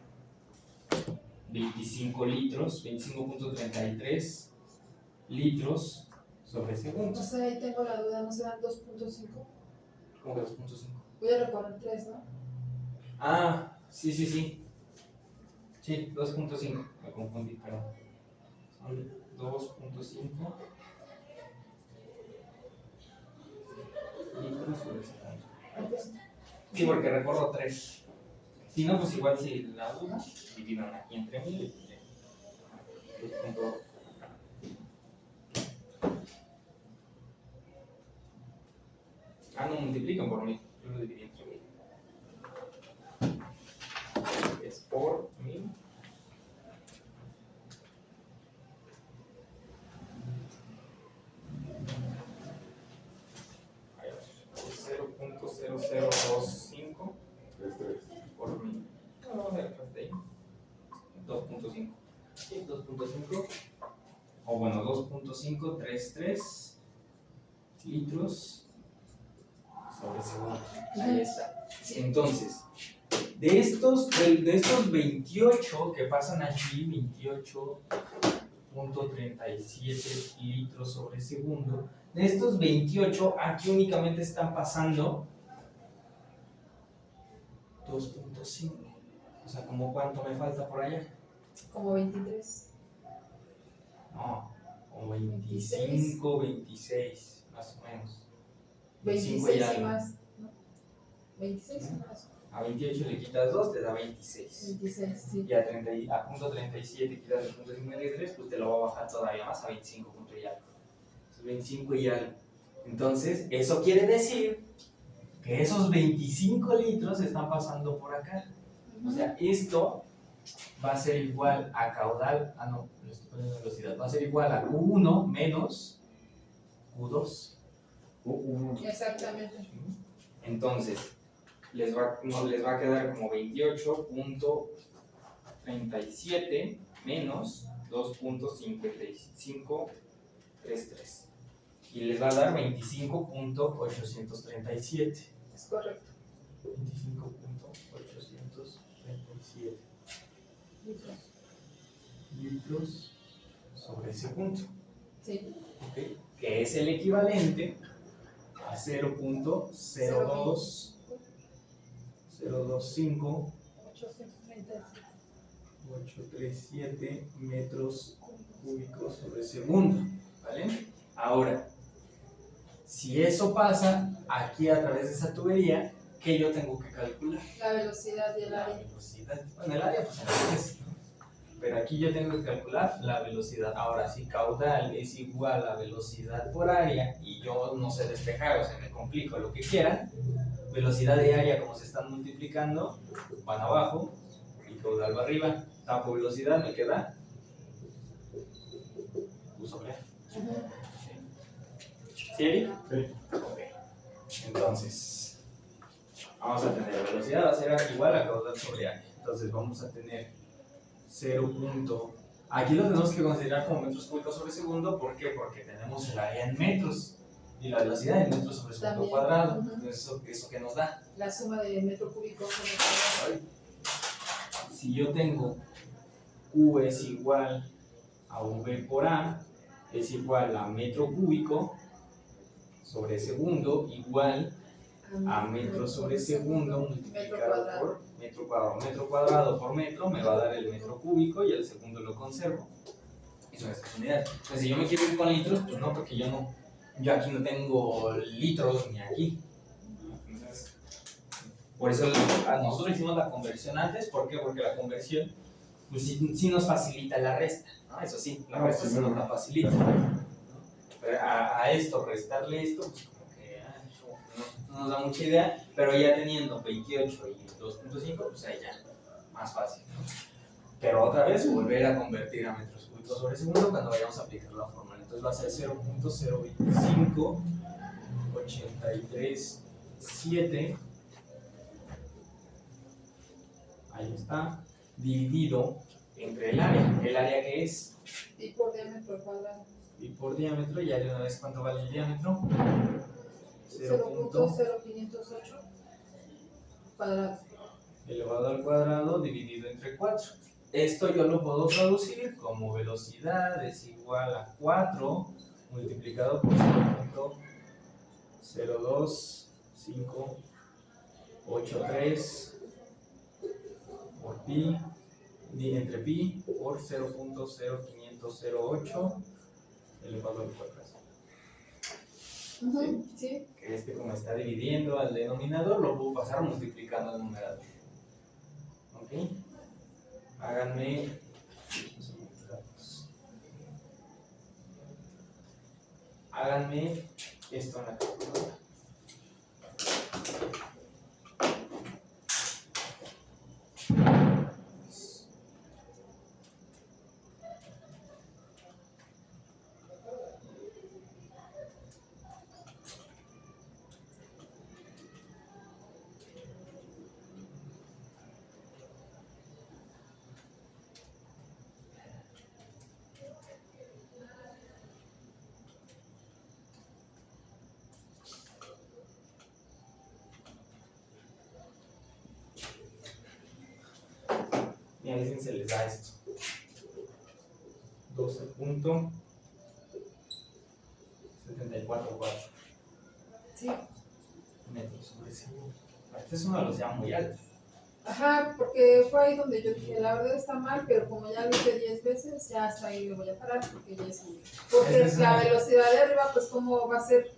25 litros, 25.33 litros sobre segundo. O sea, ahí tengo la duda, ¿no serán 2.5? ¿Cómo que 2.5? Voy a recorrer 3, ¿no? Sí. Sí, 2.5. Me confundí, perdón. Son 2.5 litros sobre segundo. Sí, porque recorro 3. Si no, pues igual si la duda, dividan aquí entre 1000 y 2.5. No multiplican por 1000. Yo lo dividí entre 1000. Es por 1000. Ahí va. 0.0025 por 1000. Vamos a ver de ahí. 2.5. Sí, 2.5. O bueno, 2.533 litros sobre segundo. Ahí está. Entonces, de estos 28 que pasan aquí, 28.37 litros sobre segundo, de estos 28, aquí únicamente están pasando 2.5. O sea, ¿cómo cuánto me falta por allá? Como 23. No, como 25, 26, más o menos. 26 y más. ¿No? 26 y más. A 28 le quitas 2, te da 26. 26, sí. Y a punto 37 quitas el punto 53, pues te lo va a bajar todavía más a 25 punto y algo. 25 y algo. Entonces, eso quiere decir que esos 25 litros están pasando por acá. O sea, esto va a ser igual a caudal, no, le estoy poniendo velocidad, va a ser igual a Q1 menos Q2. Exactamente. Entonces, les va a quedar como 28.37 menos 2.5533. Y les va a dar 25.837. Es correcto. 25.837 litros sobre segundo. Sí. ¿Okay? Que es el equivalente a 0.025 837 metros cúbicos sobre segundo. ¿Vale? Ahora, si eso pasa aquí a través de esa tubería, ¿qué yo tengo que calcular? La velocidad y el La área. velocidad. Bueno, el área pues en la es, ¿no? Pero aquí yo tengo que calcular la velocidad. Ahora, si caudal es igual a velocidad por área y yo no sé despejar, o sea, me complico lo que quieran, velocidad y área como se están multiplicando, van abajo y caudal va arriba. Tapo velocidad, me queda U sobre A. ¿Sí, Eric? Sí. Ok. Entonces, vamos a tener velocidad va a ser igual a caudal sobre área. Entonces vamos a tener 0. Aquí lo tenemos que considerar como metros cúbicos sobre segundo. ¿Por qué? Porque tenemos el área en metros y la velocidad en metros sobre segundo También. cuadrado. Entonces, ¿eso qué nos da? La suma de metro cúbico sobre cuadrado. Si yo tengo Q es igual a V por A, es igual a metro cúbico sobre segundo igual a metro sobre segundo multiplicado por metro cuadrado. Metro cuadrado por metro me va a dar el metro cúbico y el segundo lo conservo. Y son estas unidades. Entonces, si yo me quiero ir con litros, pues no, porque yo aquí no tengo litros ni aquí. Entonces, por eso nosotros hicimos la conversión antes. ¿Por qué? Porque la conversión pues sí nos facilita la resta, ¿no? Eso sí, la resta sí nos la facilita. Pero a esto, restarle esto, pues como que no nos da mucha idea, pero ya teniendo 28 y 2.5, pues ahí ya, más fácil, ¿no? Pero otra vez, volver a convertir a metros cúbicos sobre segundo cuando vayamos a aplicar la fórmula. Entonces va a ser 0.025 837, ahí está, dividido entre el área que es Y por diámetro cuadrado. y por diámetro, ya de una vez cuánto vale el diámetro, 0.0508 cuadrado elevado al cuadrado dividido entre 4. Esto yo lo puedo traducir como velocidad es igual a 4 multiplicado por 0.02583 por pi, entre pi por 0.0508 elevado al cuadrado. Sí. Que como está dividiendo al denominador, lo puedo pasar multiplicando al numerador. ¿Ok? Háganme esto en la calculadora. Y a veces se les da esto. 12.744 Sí. metros sobre segundo. Este es una velocidad muy alta. Ajá, porque fue ahí donde yo dije, la verdad está mal, pero como ya lo hice 10 veces, ya hasta ahí me voy a parar porque ya es mucho. Porque la velocidad de arriba, pues como va a ser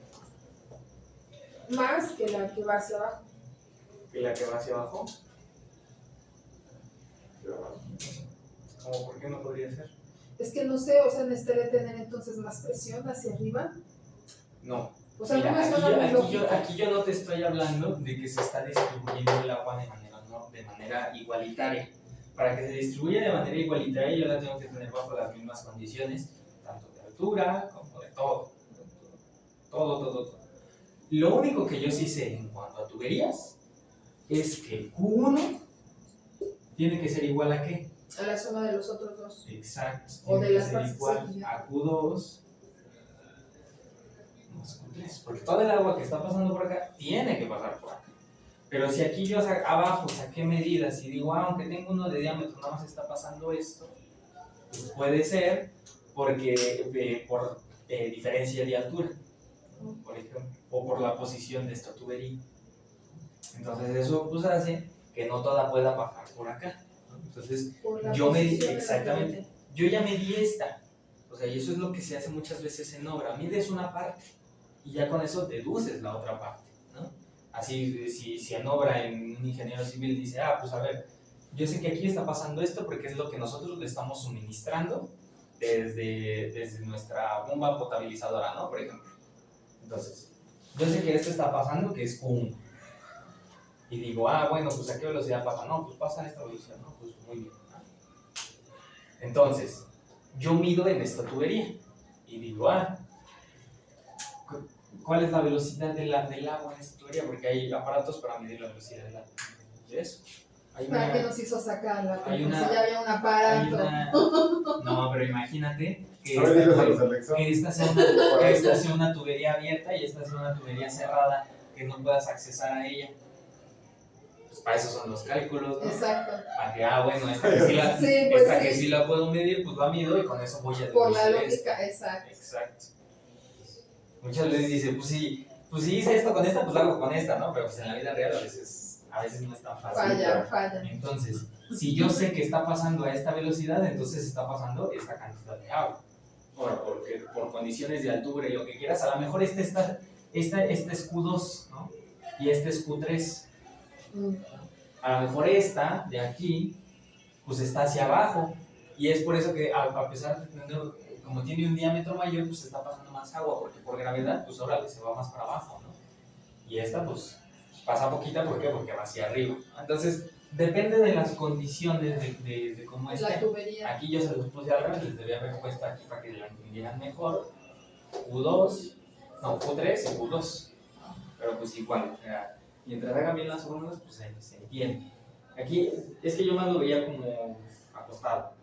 más que la que va hacia abajo. que la que va hacia abajo. Hacia abajo. ¿Cómo por qué no podría ser? Es que no sé, o sea, necesitaría tener entonces más presión hacia arriba. No. O sea, Mira, no me suena muy lógico. aquí yo no te estoy hablando de que se está distribuyendo el agua de manera igualitaria. Para que se distribuya de manera igualitaria, yo la tengo que tener bajo las mismas condiciones, tanto de altura como de todo. Todo. Lo único que yo sí sé en cuanto a tuberías es que Q1 tiene que ser igual a ¿qué? A la suma de los otros dos. Exacto. O Tiene de que las ser partes igual secundarias. a Q2 más Q3. Porque todo el agua que está pasando por acá tiene que pasar por acá. Pero si aquí yo abajo saqué medidas y digo, aunque tengo uno de diámetro, nada más está pasando esto, pues puede ser porque por diferencia de altura, ¿no? Por ejemplo, o por la posición de esta tubería. Entonces eso pues hace que no toda pueda pasar por acá, ¿no? Entonces Por la yo medí, posición de la exactamente, tubería. yo ya medí esta, o sea, y eso es lo que se hace muchas veces en obra, mides una parte y ya con eso deduces la otra parte, ¿no? Así, si en obra un ingeniero civil dice, pues a ver, yo sé que aquí está pasando esto porque es lo que nosotros le estamos suministrando desde nuestra bomba potabilizadora, ¿no? Por ejemplo. Entonces, yo sé que esto está pasando, que es Q1. Y digo, bueno, pues ¿a qué velocidad pasa? No, pues pasa a esta velocidad, ¿no? Pues muy bien, ¿no? Entonces, yo mido en esta tubería y digo, ¿cuál es la velocidad del agua en esta tubería? Porque hay aparatos para medir la velocidad del agua. ¿De eso? ¿Para qué nos hizo sacarla? hay Porque una- si ya había un aparato. No, pero imagínate que A ver, diles a los esta, Alexa. que esta sea una tubería abierta y esta sea una tubería cerrada que no puedas accesar a ella. Pues para eso son los cálculos, ¿no? Exacto. Para que, bueno, esta que sí la, Sí, pues esta sí. que sí la puedo medir, pues la mido y con eso voy a Por la deducir lógica, esta. exacto. Exacto. Muchas veces dice, pues si hice esto con esta, pues lo hago con esta, ¿no? Pero pues en la vida real a veces no es tan fácil. Falla. Entonces, si yo sé que está pasando a esta velocidad, entonces está pasando esta cantidad de agua. Ahora, porque por condiciones de altura y lo que quieras, a lo mejor este es Q2, ¿no? Y este es Q3. A lo mejor esta de aquí, pues está hacia abajo. Y es por eso que a pesar de tener, como tiene un diámetro mayor, pues está pasando más agua, porque por gravedad, pues ahora se va más para abajo, ¿no? Y esta, pues, pasa poquita, ¿por qué? Porque va hacia arriba. Entonces, depende de las condiciones de cómo esté. La tubería. Aquí yo se los puse al revés, les debía haber puesto aquí para que la entendieran mejor. Q2, no, Q3 y Q2. Pero pues igual, o sea, mientras hagan bien las fórmulas, pues se entiende. Aquí es que yo más lo veía como acostado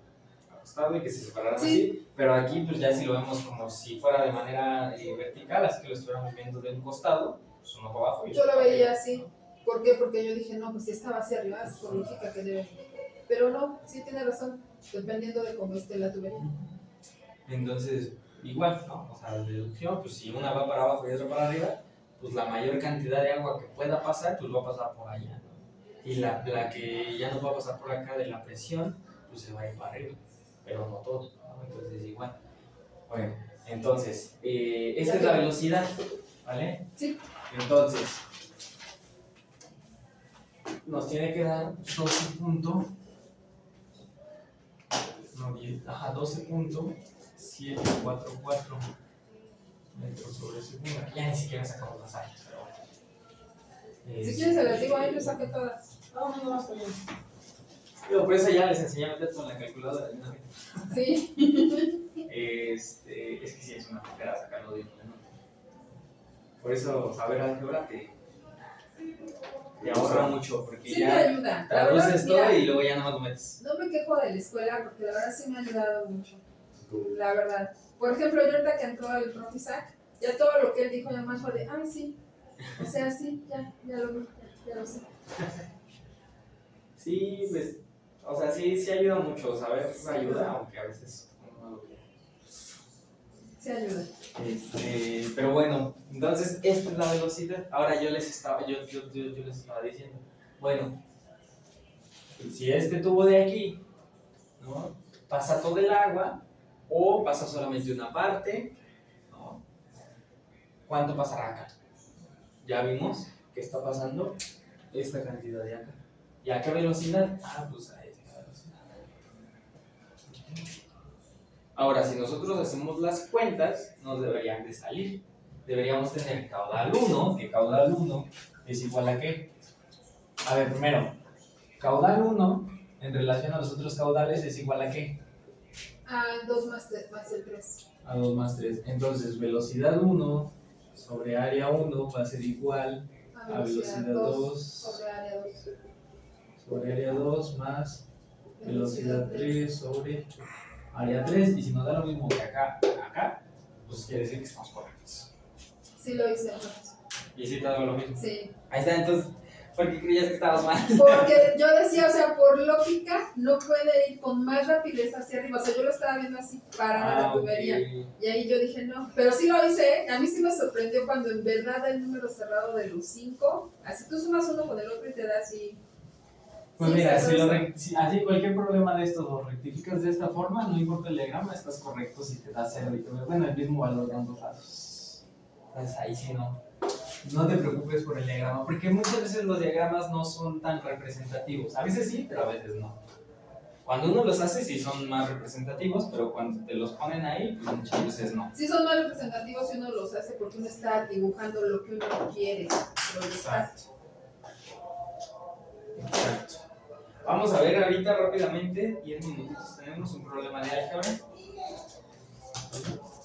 y que se separaran así, pero aquí pues ya si lo vemos como si fuera de manera vertical, así que lo estuviéramos viendo de un costado, pues uno para abajo. Yo lo veía así. ¿Por qué? Porque yo dije, no, pues si estaba hacia arriba, es por lógica que debe. Pero no, sí tiene razón, dependiendo de cómo esté la tubería. Entonces, igual, ¿no? O sea, deducción, pues si una va para abajo y otra para arriba, pues la mayor cantidad de agua que pueda pasar, pues va a pasar por allá, ¿no? Y la que ya no va a pasar por acá de la presión, pues se va a ir para arriba, pero no todo, ¿no? Entonces, igual. Bueno, entonces, esta es la velocidad, ¿vale? Sí. Entonces, nos tiene que dar 12.744 metros sobre segundo. Ya ni siquiera sacamos las áreas, pero bueno. Si quieres se las digo ahí, yo saqué todas. No, está bien. Pero por eso ya les enseñé a meter con la calculadora. ¿No? Sí. Es que sí es una flojera sacarlo de uno, ¿no? Por eso saber álgebra te ahorra mucho, porque Sí, ya te ayuda. traduces todo mira, y luego ya nada más lo metes. No me quejo de la escuela porque la verdad sí me ha ayudado mucho. La verdad. Por ejemplo, yo ahorita que entró el profe Isaac, ya todo lo que él dijo ya más fue de, sí. O sea, sí, ya lo vi, ya lo sé. Sí, pues, o sea, sí ayuda mucho, saber ayuda, aunque a veces uno no lo quiere. Sí ayuda. Pero bueno, entonces esta es la velocidad. Ahora yo les estaba diciendo, bueno, si este tubo de aquí, ¿no? Pasa todo el agua o pasa solamente una parte, ¿no? ¿Cuánto pasará acá? Ya vimos que está pasando esta cantidad de acá. ¿Y a qué velocidad? Ah, pues a esta velocidad. Ahora, si nosotros hacemos las cuentas, nos deberían de salir. Deberíamos tener caudal 1, que caudal 1 es igual a ¿qué? A ver, primero, caudal 1 en relación a los otros caudales es igual a ¿qué? A 2 más el 3. A 2 más 3. Entonces, velocidad 1 sobre área 1 va a ser igual a velocidad 2 sobre área 2. sobre área 2 más velocidad 3 sobre área 3. Y si nos da lo mismo que acá, pues quiere decir que estamos correctos. Sí lo hice entonces. ¿Y si te da lo mismo? Sí. Ahí está, entonces, ¿por qué creías que estabas mal? Porque yo decía, o sea, por lógica, no puede ir con más rapidez hacia arriba. O sea, yo lo estaba viendo así, para la tubería. Okay. Y ahí yo dije, no. Pero sí lo hice. A mí sí me sorprendió cuando en verdad el número cerrado de los 5, así tú sumas uno con el otro y te da así. Pues sí, mira, si así cualquier problema de estos lo rectificas de esta forma, no importa el diagrama, estás correcto si te da 0 y te bueno, el mismo valor de ambos lados. Entonces ahí sí no te preocupes por el diagrama, porque muchas veces los diagramas no son tan representativos. A veces sí, pero a veces no. Cuando uno los hace sí son más representativos, pero cuando te los ponen ahí, pues muchas veces no. Sí son más representativos si uno los hace porque uno está dibujando lo que uno quiere. Exacto. Exacto. Vamos a ver ahorita rápidamente, 10 minutitos, tenemos un problema de álgebra.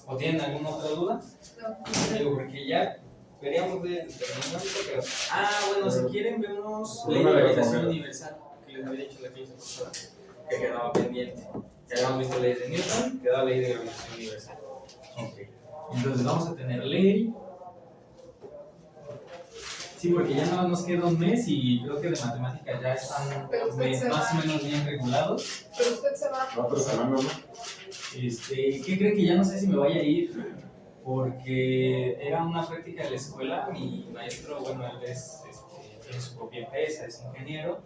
¿O tienen alguna otra duda? No. Digo, porque ya veríamos de terminamiento, pero... bueno, si quieren vemos ley de Una de gravitación la universal, que les había dicho la clase pasada, que quedaba pendiente. Ya habíamos visto leyes de Newton, quedaba ley de gravitación universal. Ok. Entonces vamos a tener ley. Sí, porque ya nada más nos queda un mes y creo que de matemáticas ya están más o menos bien regulados. Pero usted se va. La otra semana, ¿no? ¿Qué cree que ya no sé si me vaya a ir? Porque era una práctica de la escuela. Mi maestro, bueno, él tiene su propia empresa, es ingeniero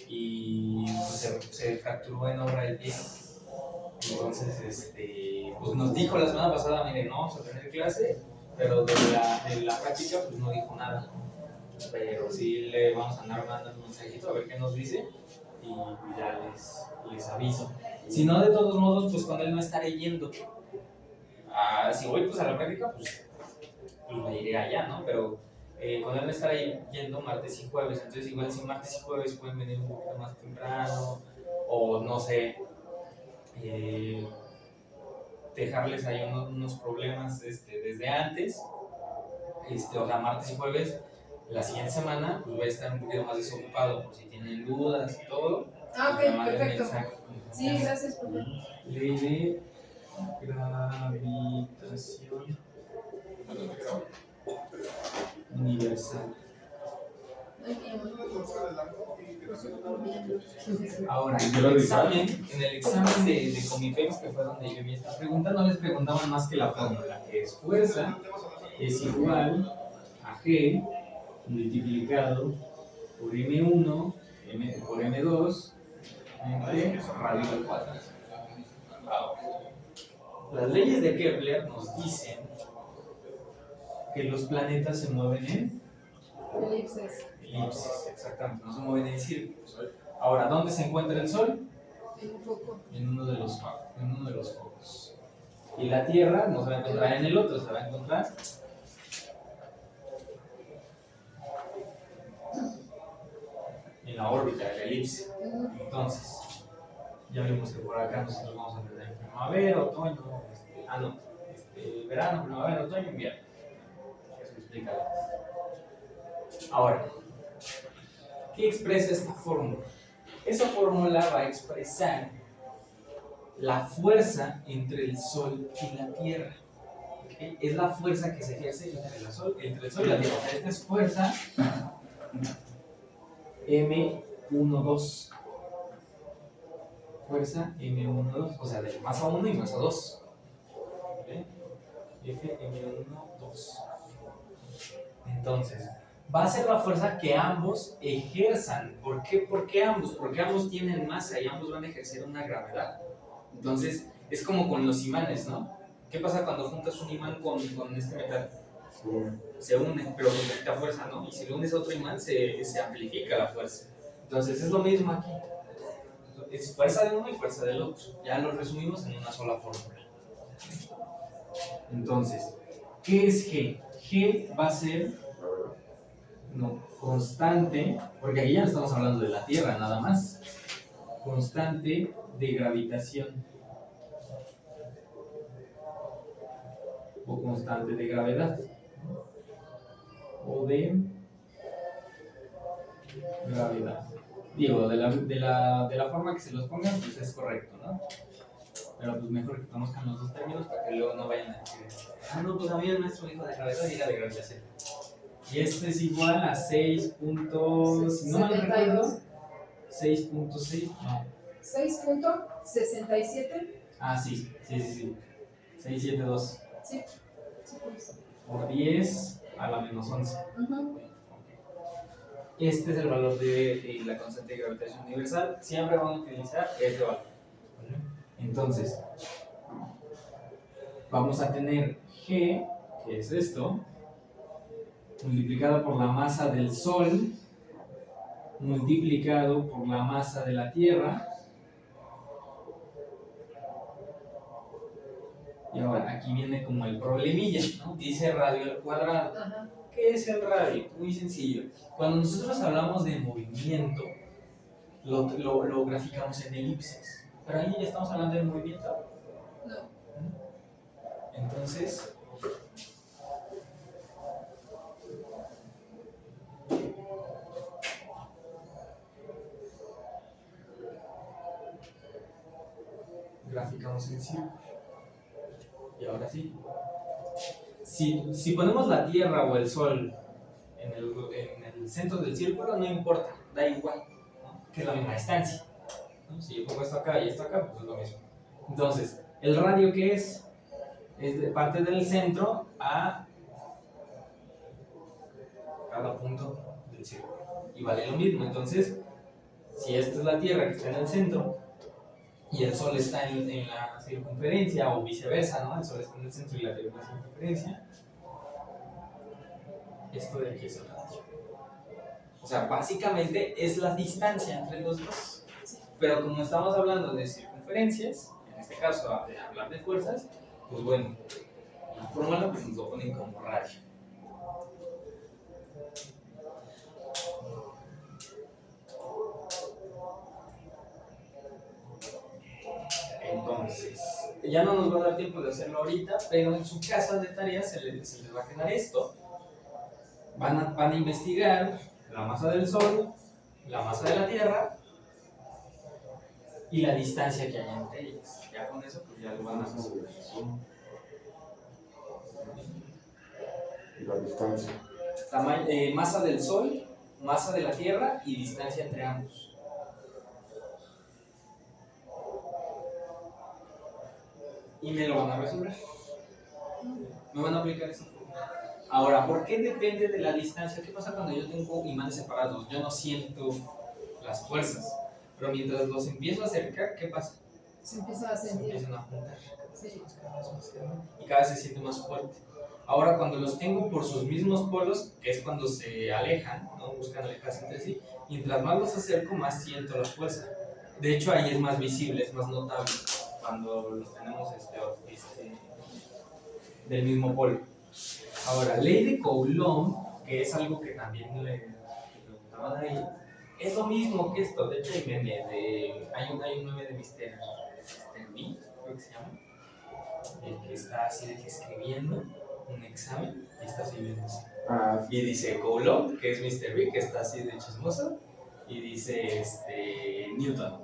y pues, se fracturó en obra del pie. Entonces, pues nos dijo la semana pasada, miren, no vamos a tener clase, pero de la práctica pues no dijo nada. Pero sí le vamos a andar mandando un mensajito a ver qué nos dice y ya les aviso. Si no, de todos modos, pues con él no estaré yendo. Si voy pues a la práctica, pues me iré allá, ¿no? Pero con él no estaré yendo martes y jueves. Entonces igual si martes y jueves pueden venir un poquito más temprano o no sé, dejarles ahí unos problemas desde antes. O sea, martes y jueves. La siguiente semana pues voy a estar un poquito más desocupado por si tienen dudas y todo. Ok, perfecto. Sí, gracias por Ley de gravitación universal. Ahora, en el examen de Comipex, que fue donde yo vi esta pregunta, no les preguntaban más que la fórmula, que es fuerza es igual a G multiplicado por M1 por M2 entre radio al cuadrado. Las leyes de Kepler nos dicen que los planetas se mueven en elipses, exactamente, no se mueven en círculos. Ahora, ¿dónde se encuentra el Sol? en un foco. En uno de los focos. Y la Tierra no se va a encontrar en el otro, se va a encontrar en la órbita de la elipse. Entonces, ya vimos que por acá nosotros vamos a tener primavera, otoño, verano, primavera, otoño, invierno. Eso explica. Ahora, ¿qué expresa esta fórmula? Esa fórmula va a expresar la fuerza entre el Sol y la Tierra. ¿Okay? Es la fuerza que se ejerce entre el Sol y la Tierra. O sea, esta es fuerza M12. Fuerza M12, o sea, de masa 1 y masa 2. ¿Okay? FM12. Entonces, va a ser la fuerza que ambos ejerzan. ¿Por qué? Porque ambos tienen masa y ambos van a ejercer una gravedad. Entonces, es como con los imanes, ¿no? ¿Qué pasa cuando juntas un imán con este metal? se une, pero con poquita fuerza, ¿no? Y si le unes a otro imán, se amplifica la fuerza. Entonces es lo mismo aquí. Es fuerza de uno y fuerza del otro. Ya lo resumimos en una sola fórmula. Entonces, ¿qué es G? G va a ser constante, porque aquí ya no estamos hablando de la Tierra nada más. Constante de gravitación o constante de gravedad o de gravedad. Digo, de la forma que se los pongan, pues es correcto, ¿no? Pero pues mejor que conozcan los dos términos para que luego no vayan a decir, no, pues a mí el maestro dijo de gravedad y era de gravitación. Y esto es igual a 6. Si no mal recuerdo, 6.6, no. 6.67. Ah, sí. 672. Sí, pues. Por 10 a la menos 11. Uh-huh. Este es el valor de la constante de gravitación universal. Siempre vamos a utilizar este valor. Entonces, vamos a tener G, que es esto, multiplicado por la masa del Sol, multiplicado por la masa de la Tierra. Y ahora, aquí viene como el problemilla, ¿no? Dice radio al cuadrado. Ajá. ¿Qué es el radio? Muy sencillo. Cuando nosotros hablamos de movimiento, lo graficamos en elipses. Pero ahí ya estamos hablando de movimiento. No. Entonces, graficamos en círculo. Y ahora sí. Si ponemos la Tierra o el Sol en el centro del círculo, no importa, da igual, ¿no? Que es la misma distancia, ¿no? Si yo pongo esto acá y esto acá, pues es lo mismo. Entonces, ¿el radio qué es? Es de parte del centro a cada punto del círculo. Y vale lo mismo. Entonces, si esta es la Tierra que está en el centro y el Sol está en la circunferencia o viceversa, ¿no? El Sol está en el centro y la Tierra en la circunferencia. Esto de aquí es el radio. O sea, básicamente es la distancia entre los dos. Pero como estamos hablando de circunferencias, en este caso de hablar de fuerzas, pues bueno, la fórmula pues nos lo ponen como radio. Entonces, ya no nos va a dar tiempo de hacerlo ahorita, pero en su casa de tareas se les va a quedar esto. Van a investigar la masa del Sol, la masa de la Tierra y la distancia que hay entre ellas. Ya con eso pues ya lo van a resolver. Y la distancia. Masa del Sol, masa de la Tierra y distancia entre ambos. Y me lo van a resolver. Me van a aplicar eso. Ahora, ¿por qué depende de la distancia? ¿Qué pasa cuando yo tengo imanes separados? Yo no siento las fuerzas, pero mientras los empiezo a acercar, ¿qué pasa? Se empieza a Se sentir. empiezan a juntar Sí. y cada vez se siente más fuerte. Ahora, cuando los tengo por sus mismos polos, que es cuando se alejan, ¿no? Buscan alejarse entre sí, mientras más los acerco, más siento la fuerza. De hecho, ahí es más visible, es más notable cuando los tenemos del mismo polo. Ahora, ley de Coulomb, que es algo que también le preguntaban ahí, es lo mismo que esto. De hecho, hay un meme de Mr. B, creo que se llama, el que está así de que escribiendo un examen y está así viendo así. Y dice Coulomb, que es Mr. B, que está así de chismoso, y dice Newton,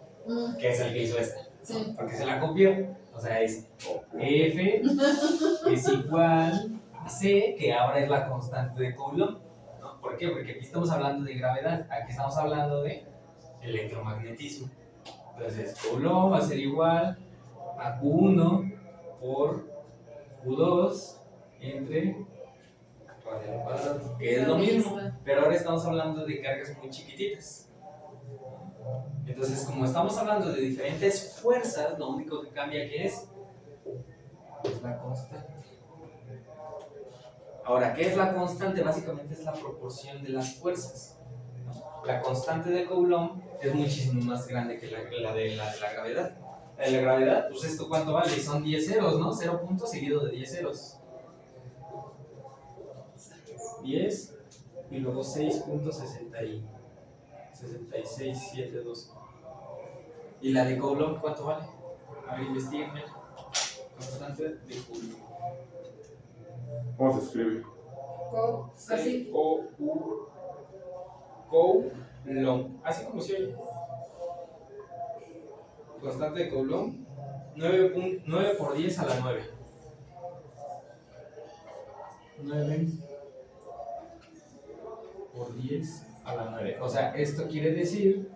que es el que hizo esta. Sí. Porque se la copió. O sea, es F es igual a C, que ahora es la constante de Coulomb, ¿no? ¿Por qué? Porque aquí estamos hablando de gravedad, aquí estamos hablando de electromagnetismo. Entonces, Coulomb va a ser igual a Q1 por Q2 entre radio al cuadrado, que es lo mismo, pero ahora estamos hablando de cargas muy chiquititas. Entonces, como estamos hablando de diferentes fuerzas, lo único que cambia aquí es la constante. Ahora, ¿qué es la constante? Básicamente es la proporción de las fuerzas, ¿no? La constante de Coulomb es muchísimo más grande que la de la gravedad. La de la gravedad, pues esto cuánto vale, son 10 ceros, ¿no? 0 puntos seguido de 10 ceros. 10 y luego 6.6672. ¿Y la de Coulomb cuánto vale? A ver, investiguenme. Constante de Coulomb. ¿Cómo se escribe? Así. Coulomb. Así como se oye. Constante de Coulomb. 9 por 10 a la 9. 9 por 10 a la 9. O sea, esto quiere decir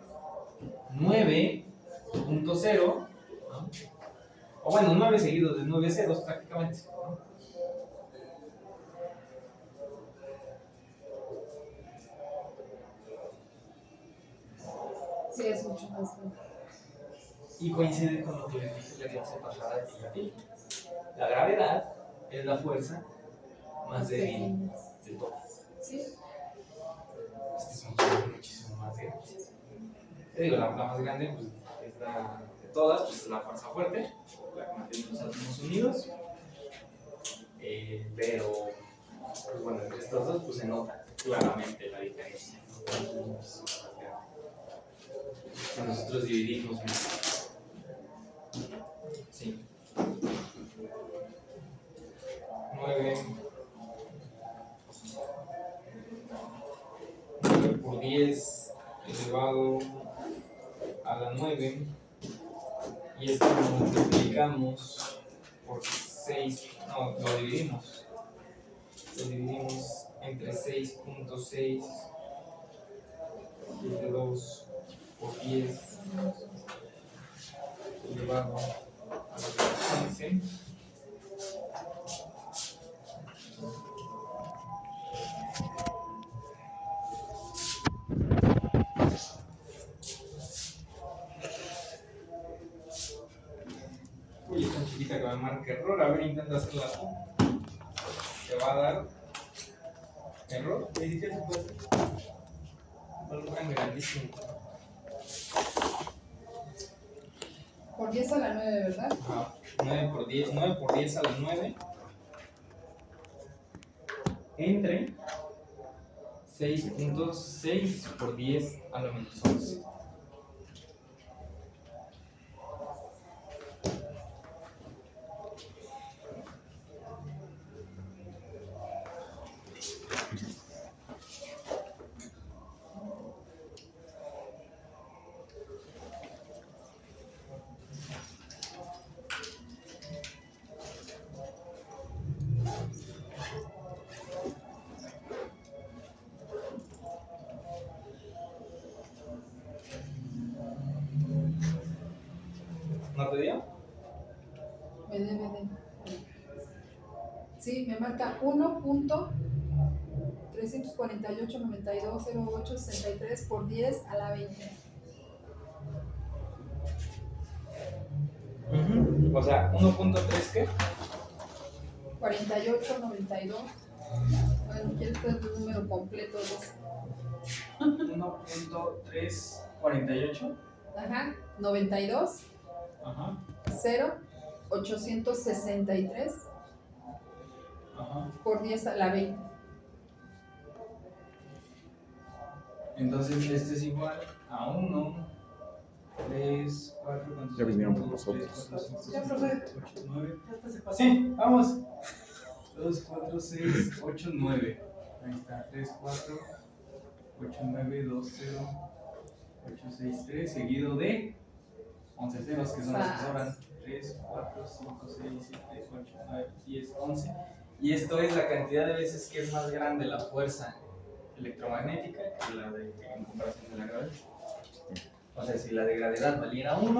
9.0, ¿no? O bueno, 9 seguidos de 9 ceros prácticamente, ¿no? Sí, es mucho más. Y coincide con lo que les dije la clase pasada a ti. La gravedad es la fuerza más débil de todas. Sí. Estas son muchísimo más grandes. Te digo, la más grande pues, es la de todas, pues es la fuerza fuerte, la que mantiene los átomos unidos. Pero, pues bueno, entre estos dos pues, se nota claramente la diferencia, ¿no? Es muchísimo más grande. Nosotros dividimos más. Sí. 9 por 10 elevado a la 9, y esto lo multiplicamos por 6, no, lo dividimos entre 6.6 entre 2 por 10 elevado a la 15. Uy, esta chiquita que me marca error, a ver, intenta hacerla tú. Te va a dar error. ¿Qué dice que se puede hacer? Algo tan grandísimo. Por 10 a la 9, ¿verdad? Ajá. 9 por 10 a la 9 entre 6.6 por 10 a la menos 11. ¿No te dio? Me Sí, me marca 1.348.9208.63 por 10 a la 20. O sea, 1.3 ¿qué? 48.92. Bueno, ¿quieres que el número completo? 1.348. Ajá, 92. Ajá. 0.863 Ajá. por 10 a la 20. Entonces este es igual a 1, 3, 4, ¿cuántos? Ya vinieron por 2, nosotros. 3, 4, 5, 6, Ya, 7, profe. 8, 9. Sí, vamos. 2, 4, 6, 8, 9. Ahí está. 3, 4, 8, 9, 2, 0, 8, 6, 3. Seguido de 11 ceros, que son los que sobran. 3, 4, 5, 6, 7, 8, 9, 10, 11. Y esto es la cantidad de veces que es más grande la fuerza electromagnética que la de en comparación de la gravedad. O sea, si la de gravedad valiera 1,